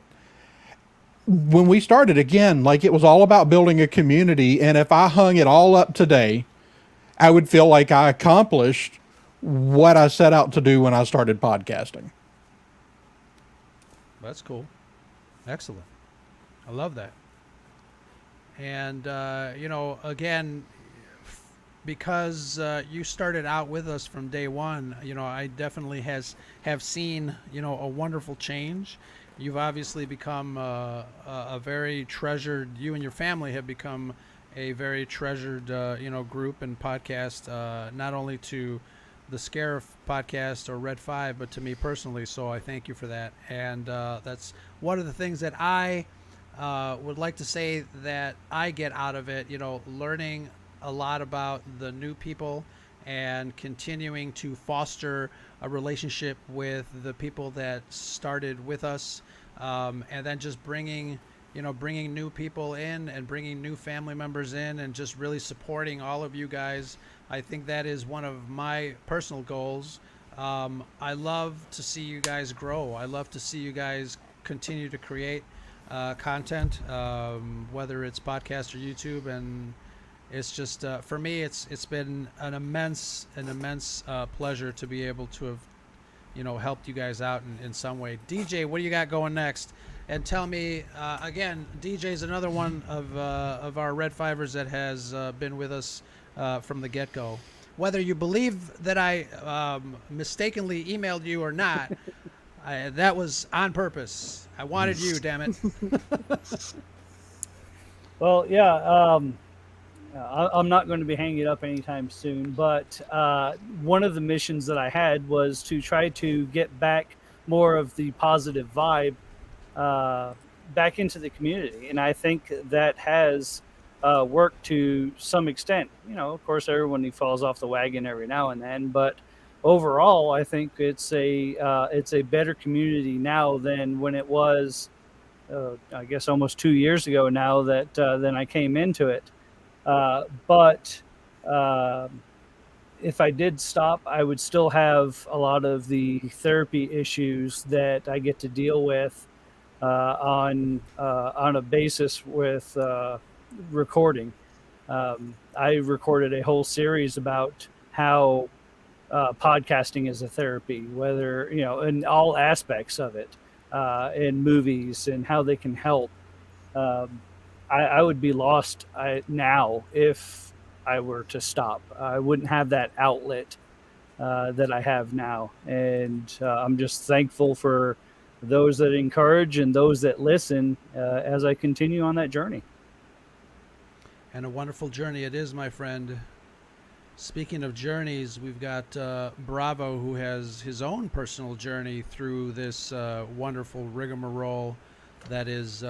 when we started, again, like, it was all about building a community. And if I hung it all up today, I would feel like I accomplished what I set out to do when I started podcasting. That's cool. Excellent. I love that. And, again, because you started out with us from day one, I definitely have seen, a wonderful change. You've obviously become a very treasured, you and your family have become a very treasured, group and podcast, not only to the Scare podcast or Red 5, but to me personally. So I thank you for that. And that's one of the things that I would like to say that I get out of it, learning a lot about the new people and continuing to foster a relationship with the people that started with us, and then just bringing new people in and bringing new family members in and just really supporting all of you guys. I think that is one of my personal goals. I love to see you guys grow. I love to see you guys continue to create content, whether it's podcast or YouTube, and it's just for me, it's been an immense pleasure to be able to have helped you guys out in some way. DJ, what do you got going next? And tell me again, DJ is another one of our Red Fivers that has been with us from the get-go. Whether you believe that I mistakenly emailed you or not, that was on purpose. I wanted you, damn it. Well, yeah, I'm not going to be hanging it up anytime soon, but one of the missions that I had was to try to get back more of the positive vibe back into the community. And I think that has worked to some extent. Of course, everyone falls off the wagon every now and then, but overall, I think it's a better community now than when it was, I guess, almost 2 years ago now that then I came into it. But if I did stop, I would still have a lot of the therapy issues that I get to deal with on a basis with recording. I recorded a whole series about how podcasting is a therapy, whether, in all aspects of it, in movies and how they can help. I would be lost now if I were to stop. I wouldn't have that outlet that I have now. And I'm just thankful for those that encourage and those that listen as I continue on that journey. And a wonderful journey it is, my friend. Speaking of journeys, we've got Bravo, who has his own personal journey through this wonderful rigmarole that is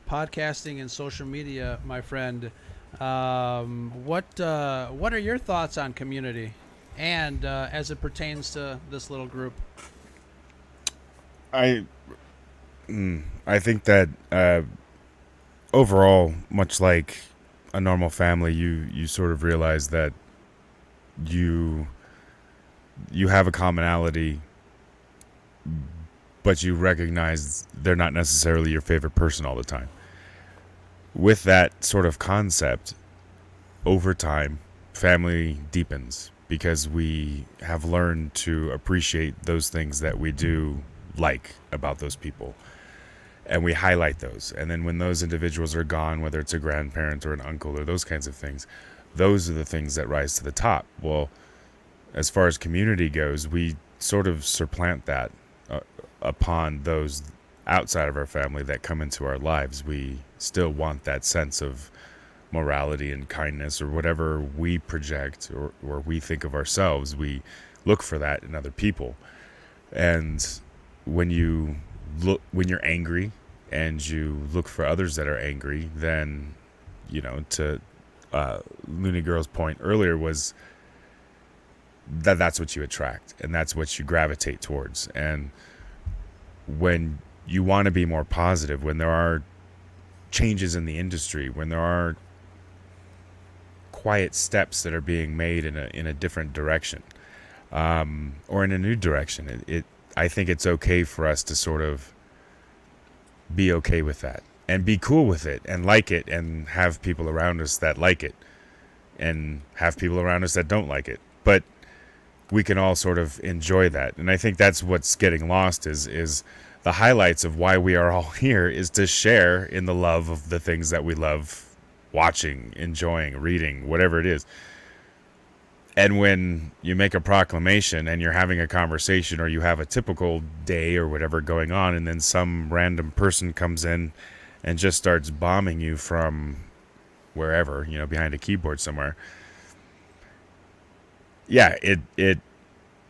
podcasting and social media, my friend. What are your thoughts on community, and as it pertains to this little group? I think that overall, much like a normal family, you sort of realize that you have a commonality, but you recognize they're not necessarily your favorite person all the time. With that sort of concept, over time, family deepens because we have learned to appreciate those things that we do like about those people. And we highlight those. And then when those individuals are gone, whether it's a grandparent or an uncle or those kinds of things, those are the things that rise to the top. Well, as far as community goes, we sort of supplant that upon those outside of our family that come into our lives. We still want that sense of morality and kindness, or whatever we project or we think of ourselves. We look for that in other people. And when you're angry and you look for others that are angry, then, to Looney Girl's point earlier was that's what you attract and that's what you gravitate towards. And when you want to be more positive, when there are changes in the industry, when there are quiet steps that are being made in a different direction, or in a new direction, I think it's okay for us to sort of be okay with that and be cool with it and like it, and have people around us that like it and have people around us that don't like it. But we can all sort of enjoy that. And I think that's what's getting lost is the highlights of why we are all here is to share in the love of the things that we love watching, enjoying, reading, whatever it is. And when you make a proclamation and you're having a conversation, or you have a typical day or whatever going on, and then some random person comes in and just starts bombing you from wherever, behind a keyboard somewhere. Yeah,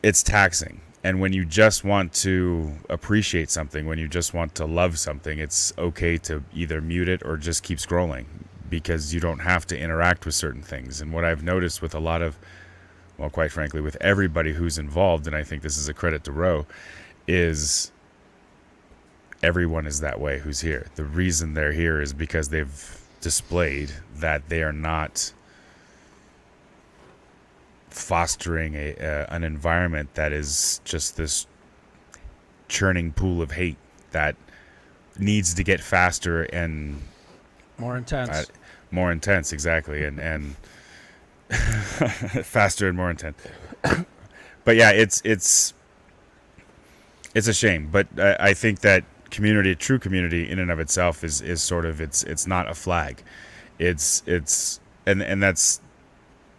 it's taxing. And when you just want to appreciate something, when you just want to love something, it's okay to either mute it or just keep scrolling, because you don't have to interact with certain things. And what I've noticed with a lot of, well, quite frankly, with everybody who's involved, and I think this is a credit to Roe, is everyone is that way who's here. The reason they're here is because they've displayed that they are not fostering an environment that is just this churning pool of hate that needs to get faster and more intense. More intense, exactly, and faster and more intense. But yeah, it's a shame. But I think that community, true community, in and of itself, is sort of it's not a flag. It's and that's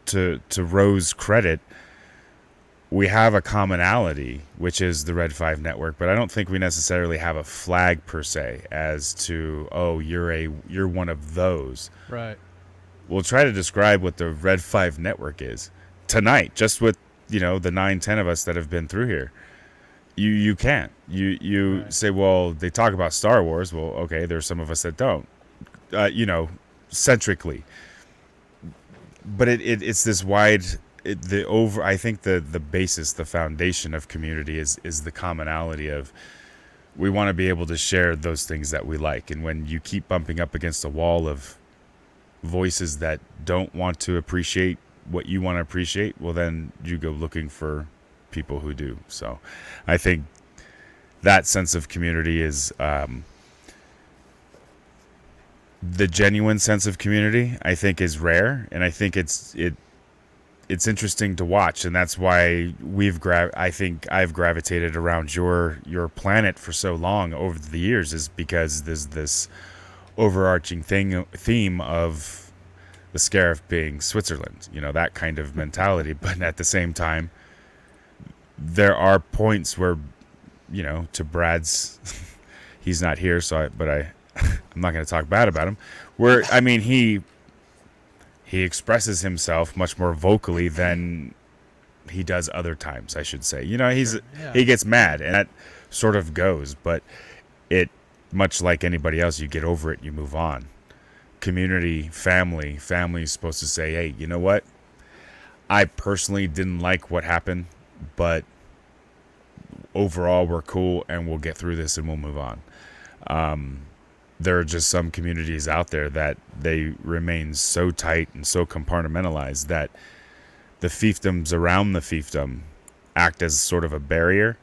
to Roe's credit. We have a commonality, which is the Red 5 Network, but I don't think we necessarily have a flag per se as to, oh, you're one of those. Right. We'll try to describe what the Red 5 Network is tonight, just with, the 9-10 of us that have been through here. You can't. You right. Say, well, they talk about Star Wars. Well, okay, there's some of us that don't, centrically. But it's this wide... I think the basis, the foundation of community is the commonality of, we want to be able to share those things that we like. And when you keep bumping up against a wall of voices that don't want to appreciate what you want to appreciate, well, then you go looking for people who do. So I think that sense of community is the genuine sense of community, I think, is rare. And I think it's interesting to watch, and that's why I think I've gravitated around your planet for so long over the years, is because there's this overarching theme of the Scarif being Switzerland, that kind of mentality. But at the same time, there are points where, to Brad's, he's not here, I'm not going to talk bad about him. Where, I mean, he expresses himself much more vocally than he does other times, I should say. He gets mad, and that sort of goes. But it, much like anybody else, you get over it, you move on. Community, family is supposed to say, hey, you know what? I personally didn't like what happened, but overall we're cool, and we'll get through this, and we'll move on. there are just some communities out there that they remain so tight and so compartmentalized that the fiefdoms around the fiefdom act as sort of a barrier,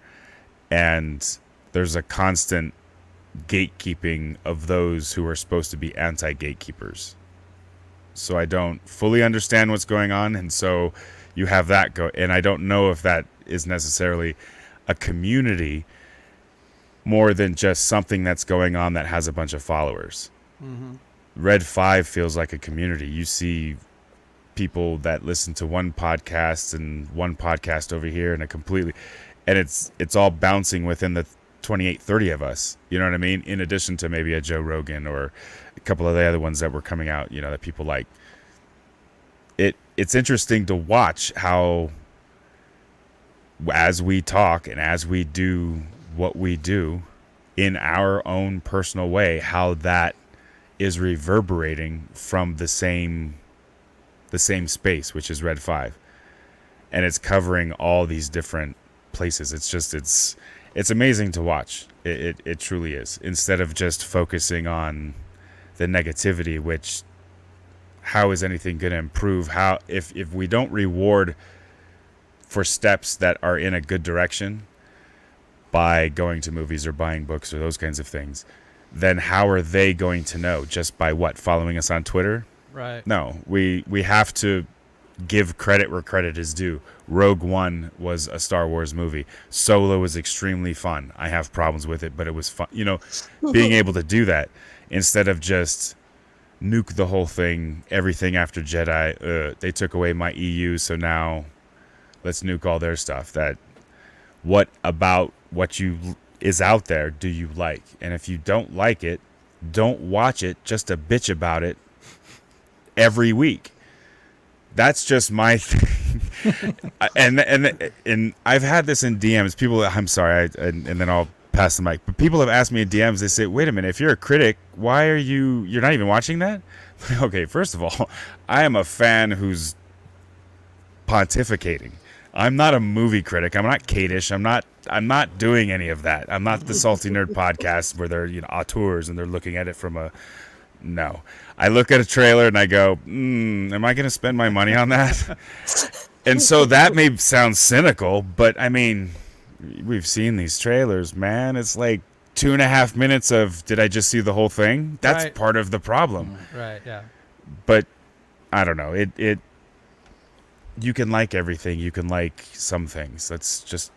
and there's a constant gatekeeping of those who are supposed to be anti-gatekeepers. So I don't fully understand what's going on, and so you have that go, and I don't know if that is necessarily a community more than just something that's going on that has a bunch of followers. Red 5 feels like a community. You see people that listen to one podcast and one podcast over here and it's all bouncing within the 28, 30 of us. You know what I mean? In addition to maybe a Joe Rogan or a couple of the other ones that were coming out, that people like. It's interesting to watch how, as we talk and as we do what we do in our own personal way, how that is reverberating from the same space, which is Red 5, and it's covering all these different places. It's amazing to watch. It truly is. Instead of just focusing on the negativity, which, how is anything going to improve? How if we don't reward for steps that are in a good direction by going to movies or buying books or those kinds of things, then how are they going to know? Just by what? Following us on Twitter? Right. No, we have to give credit where credit is due. Rogue One was a Star Wars movie. Solo was extremely fun. I have problems with it, but it was fun. Being able to do that instead of just nuke the whole thing, everything after Jedi. They took away my EU, so now let's nuke all their stuff. What about what is out there do you like? And if you don't like it, don't watch it just to bitch about it every week. That's just my thing. and I've had this in DMs. People, I'm sorry, and then I'll pass the mic. But people have asked me in DMs. They say, "Wait a minute, if you're a critic, why are you're not even watching that?" Okay, first of all, I am a fan who's pontificating. I'm not a movie critic. I'm not Kadish. I'm not doing any of that. I'm not the Salty Nerd podcast where they're auteurs and they're looking at it from a. No, I look at a trailer and I go, am I going to spend my money on that? And so that may sound cynical, but I mean, we've seen these trailers, man. It's like 2.5 minutes of, did I just see the whole thing? That's Right. part of the problem. Right. Yeah. But I don't know. It you can like everything. You can like some things. Let's just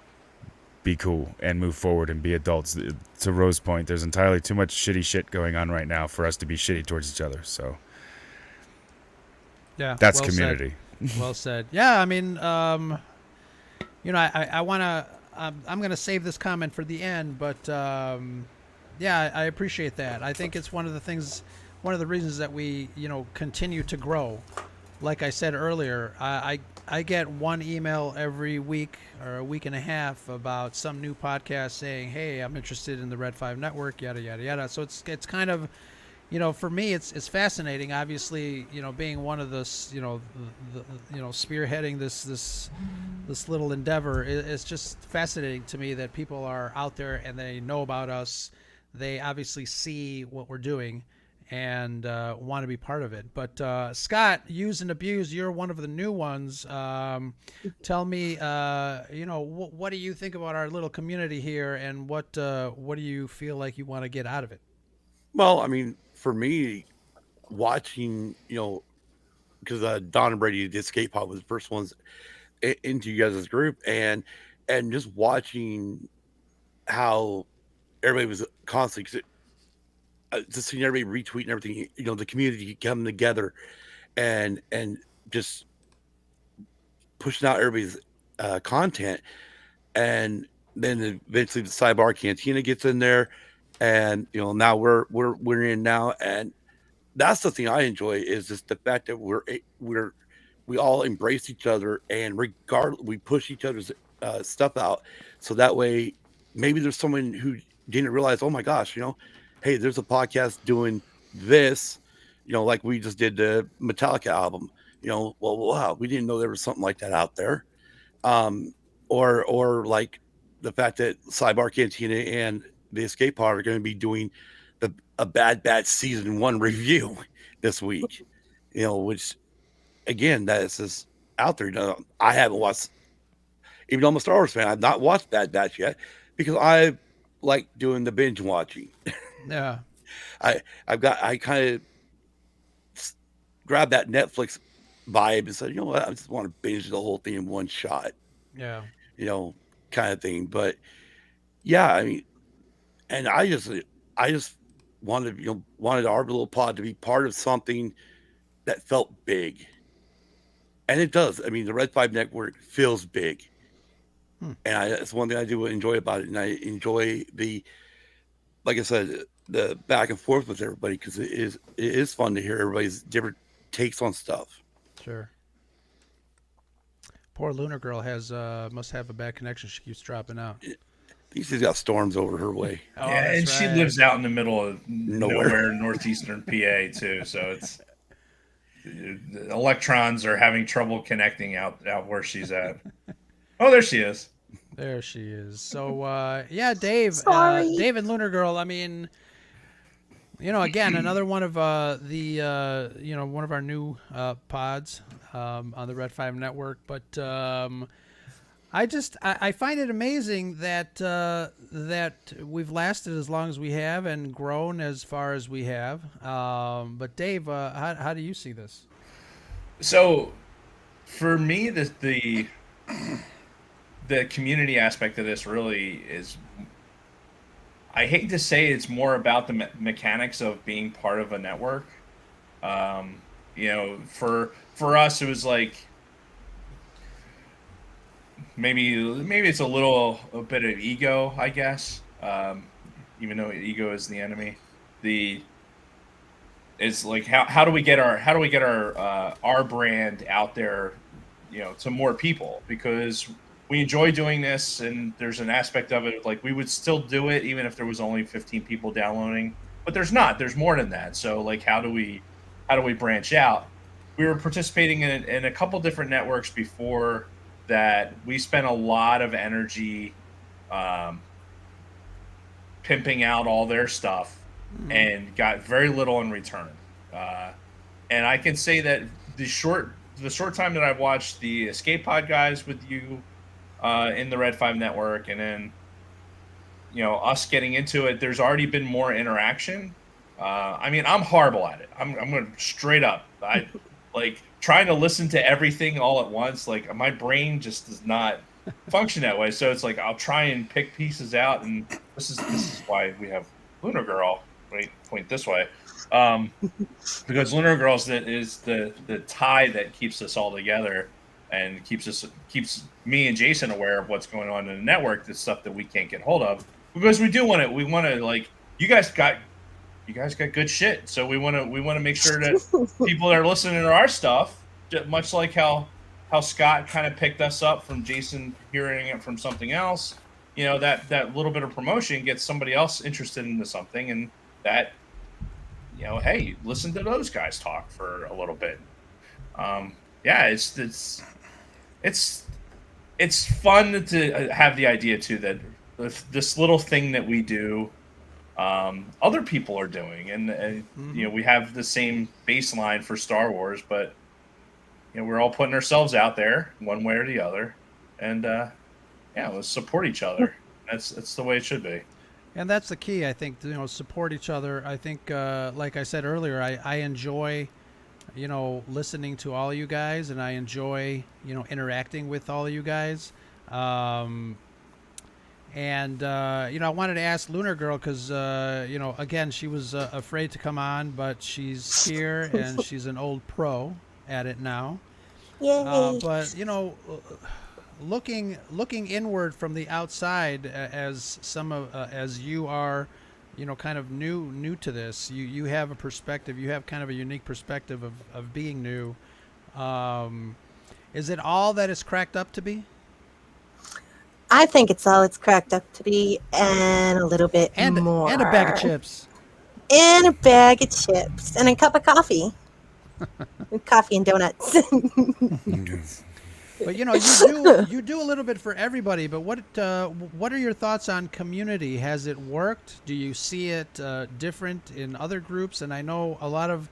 be cool and move forward and be adults. To Rose's point, there's entirely too much shitty shit going on right now for us to be shitty towards each other. So Yeah. that's well community. Said. Well said. Yeah. I mean, I want to. I'm going to save this comment for the end, but yeah, I appreciate that. I think it's one of the reasons that we, continue to grow. Like I said earlier, I get one email every week or a week and a half about some new podcast saying, "Hey, I'm interested in the Red 5 Network," yada yada yada. So it's kind of, for me, it's fascinating. Obviously, being one of the, spearheading this little endeavor, it's just fascinating to me that people are out there and they know about us. They obviously see what we're doing and want to be part of it. But Scott, Use and Abuse, you're one of the new ones. Tell me, what do you think about our little community here, and what do you feel like you want to get out of it? Well, I mean, for me, watching, because Don and Brady did Skate Pop was the first ones into you guys' group, and just watching how everybody was constantly just seeing everybody retweeting everything, the community coming together and just pushing out everybody's content, and then eventually the Sidebar Cantina gets in there, and now we're in now, and that's the thing I enjoy is just the fact that we all embrace each other, and we push each other's stuff out, so that way maybe there's someone who didn't realize, oh my gosh, hey, there's a podcast doing this, like we just did the Metallica album, well, wow, we didn't know there was something like that out there. Or like the fact that Sidebar Cantina and the Escape Pod are going to be doing a Bad Batch season 1 review this week. Which again, that is just out there. I haven't watched, even though I'm a Star Wars fan, I've not watched Bad Batch yet because I like doing the binge watching. Yeah. I kind of grabbed that Netflix vibe and said, you know what, I just want to binge the whole thing in one shot. Yeah. Kind of thing. But yeah, I mean, and I just wanted our little pod to be part of something that felt big. And it does. I mean, the Red 5 Network feels big. And that's one thing I do enjoy about it. And I enjoy like I said, the back and forth with everybody, because it is fun to hear everybody's different takes on stuff. Sure. Poor Lunar Girl must have a bad connection. She keeps dropping out. I think she's got storms over her way. Yeah, and she lives out in the middle of nowhere northeastern PA too. So the electrons are having trouble connecting out where she's at. Oh, there she is. There she is. So yeah, Dave. Dave and Lunar Girl. I mean, again, another one of one of our new pods on the Red 5 Network. But I find it amazing that we've lasted as long as we have and grown as far as we have. But Dave, how do you see this? So, for me, the community aspect of this really is, I hate to say it's more about the mechanics of being part of a network. For us, it was like, maybe it's a bit of ego, I guess. Even though ego is the enemy, it's like how do we get our brand out there, to more people, because we enjoy doing this, and there's an aspect of it like we would still do it even if there was only 15 people downloading, but there's more than that. So like, how do we branch out? We were participating in a couple different networks before that. We spent a lot of energy pimping out all their stuff and got very little in return. And I can say that the short time that I've watched the Escape Pod guys with you in the Red 5 Network, and then us getting into it, there's already been more interaction. I mean, I'm horrible at it. I'm going straight up. I like trying to listen to everything all at once. Like, my brain just does not function that way. So it's like I'll try and pick pieces out, and this is why we have Lunar Girl. Point this way, because Lunar Girl is the tie that keeps us all together and keeps me and Jason aware of what's going on in the network. The stuff that we can't get hold of, because we want to like, you guys got good shit. So we want to make sure that people that are listening to our stuff, much like how Scott kind of picked us up from Jason hearing it from something else, that little bit of promotion gets somebody else interested into something, and that, hey, listen to those guys talk for a little bit. It's fun to have the idea too that this little thing that we do, other people are doing, and we have the same baseline for Star Wars, but we're all putting ourselves out there one way or the other, and let's support each other. That's the way it should be. And that's the key, I think. Support each other. I think, like I said earlier, I enjoy, listening to all you guys, and I enjoy, interacting with all you guys. And I wanted to ask Lunar Girl because, again, she was afraid to come on, but she's here and she's an old pro at it now. Yay! But looking inward from the outside, as you are, kind of new to this, you have a perspective. You have kind of a unique perspective of being new. Is it all that it's cracked up to be? I think it's all it's cracked up to be, and a little bit more. And a bag of chips. And a bag of chips. And a cup of coffee. Coffee and donuts. But you do a little bit for everybody. But what are your thoughts on community? Has it worked? Do you see it different in other groups? And I know a lot of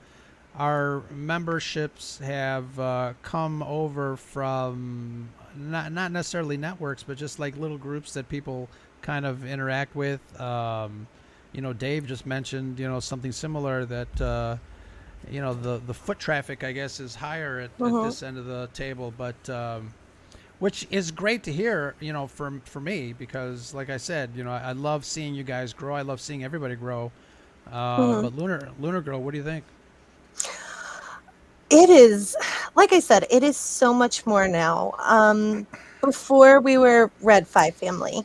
our memberships have come over from not necessarily networks, but just like little groups that people kind of interact with. Dave just mentioned something similar that the foot traffic, I guess, is higher at this end of the table, but which is great to hear, for me, because like I said, I love seeing you guys grow. I love seeing everybody grow. But Lunar Girl, what do you think? It is, like I said, it is so much more now. Before we were Red5 family,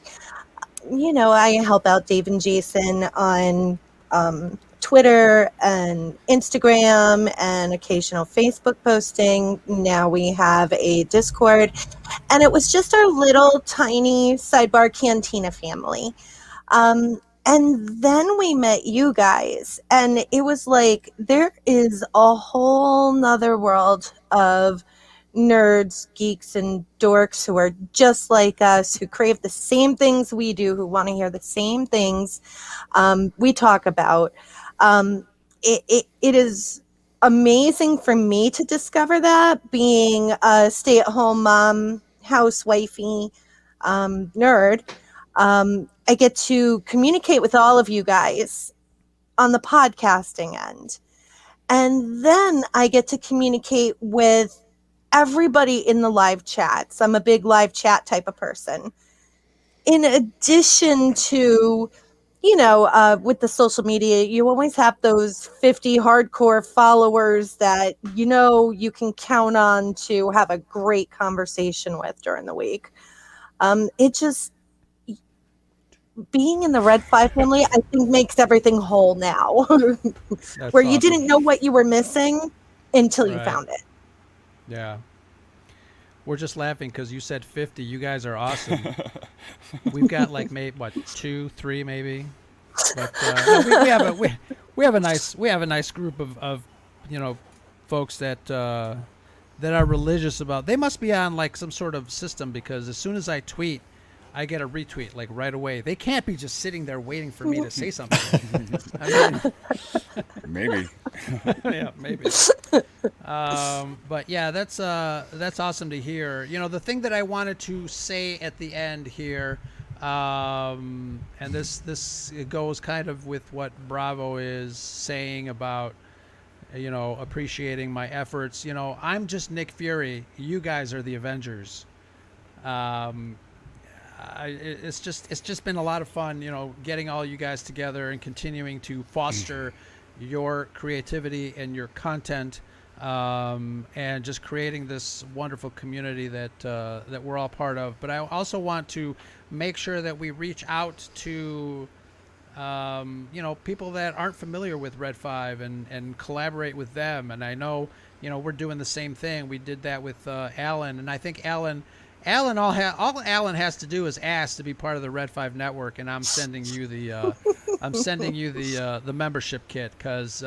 I help out Dave and Jason on Twitter and Instagram and occasional Facebook posting. Now we have a Discord, and it was just our little tiny sidebar cantina family. And then we met you guys, and it was like there is a whole nother world of nerds, geeks, and dorks who are just like us, who crave the same things we do, who want to hear the same things we talk about. It is amazing for me to discover that, being a stay-at-home mom, housewifey, nerd. I get to communicate with all of you guys on the podcasting end. And then I get to communicate with everybody in the live chats. I'm a big live chat type of person. In addition to, with the social media, you always have those 50 hardcore followers that you can count on to have a great conversation with during the week. It just, being in the Red5 family, I think, makes everything whole now. Where you didn't know what you were missing until you found it. Yeah. We're just laughing because you said 50. You guys are awesome. We've got like maybe 2, 3 maybe. But no, we have a nice group of folks that are religious about. They must be on like some sort of system, because as soon as I tweet, I get a retweet like right away. They can't be just sitting there waiting for me to say something. Maybe. Yeah, maybe. But yeah, that's awesome to hear. The thing that I wanted to say at the end here, and this goes kind of with what Bravo is saying about appreciating my efforts. I'm just Nick Fury. You guys are the Avengers. It's just been a lot of fun, getting all you guys together and continuing to foster your creativity and your content, and just creating this wonderful community that we're all part of. But I also want to make sure that we reach out to people that aren't familiar with Red5 and collaborate with them. And I know we're doing the same thing. We did that with Alan, and I think Alan, all Alan has to do is ask to be part of the Red5 network, and I'm sending you the the membership kit, because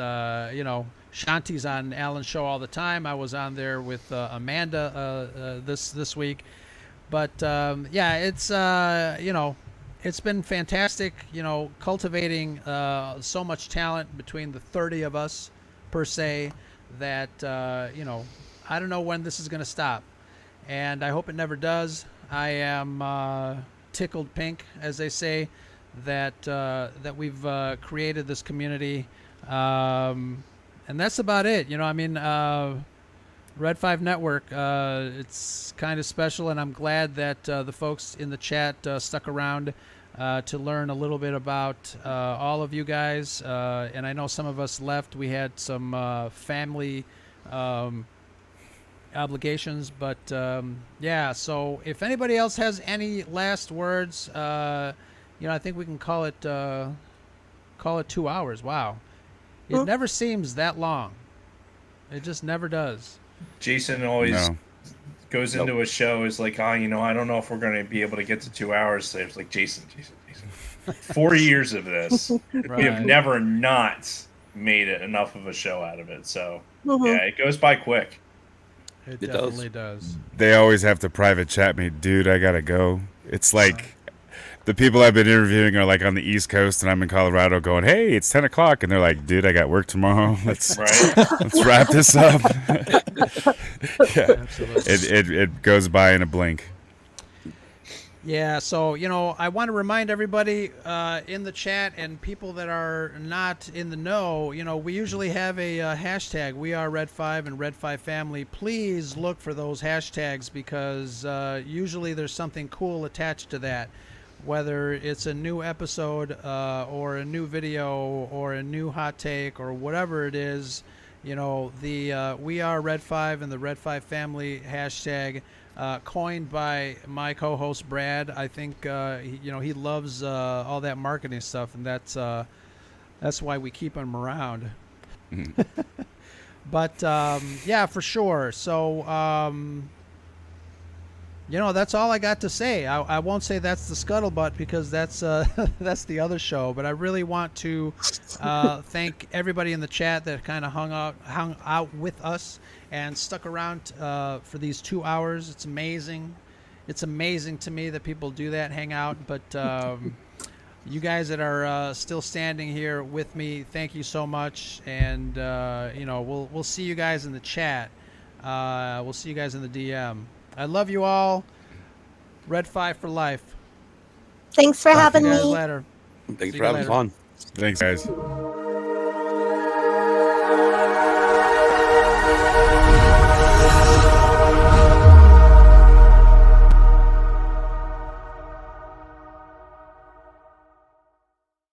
Shanti's on Alan's show all the time. I was on there with Amanda this week, but it's it's been fantastic. Cultivating so much talent between the 30 of us per se that I don't know when this is going to stop. And I hope it never does. I am tickled pink, as they say, that we've created this community, and that's about it. Red5 Network. It's kind of special, and I'm glad that the folks in the chat stuck around to learn a little bit about all of you guys. And I know some of us left. We had some family obligations, but so if anybody else has any last words, I think we can call it 2 hours. Wow, it never seems that long. It just never does. Jason always goes into a show is like, I don't know if we're going to be able to get to 2 hours. So it's like, Jason 4 years of this, we have never not made it enough of a show out of it. So yeah, it goes by quick. It It does. definitely does. They always have to private chat me, dude. I gotta go. It's like the people I've been interviewing are like on the East Coast, and I'm in Colorado, going, "Hey, it's 10 o'clock," and they're like, "Dude, I got work tomorrow. Let's wrap this up." Yeah, Absolutely. it goes by in a blink. Yeah, so, I want to remind everybody in the chat and people that are not in the know, we usually have a hashtag, We Are Red 5 and Red 5 Family. Please look for those hashtags because usually there's something cool attached to that, whether it's a new episode or a new video or a new hot take or whatever it is. The We Are Red 5 and the Red 5 Family hashtag, coined by my co-host Brad. I think he loves all that marketing stuff, and that's why we keep him around. But yeah, for sure. So that's all I got to say. I won't say that's the scuttlebutt because that's that's the other show. But I really want to thank everybody in the chat that kind of hung out with us and stuck around for these 2 hours. It's amazing. It's amazing to me that people do that, hang out. But you guys that are still standing here with me, thank you so much. And we'll see you guys in the chat. We'll see you guys in the DM. I love you all. Red 5 for life. Thanks for having See you guys me. later. Thanks See for you having later. fun. Thanks, guys.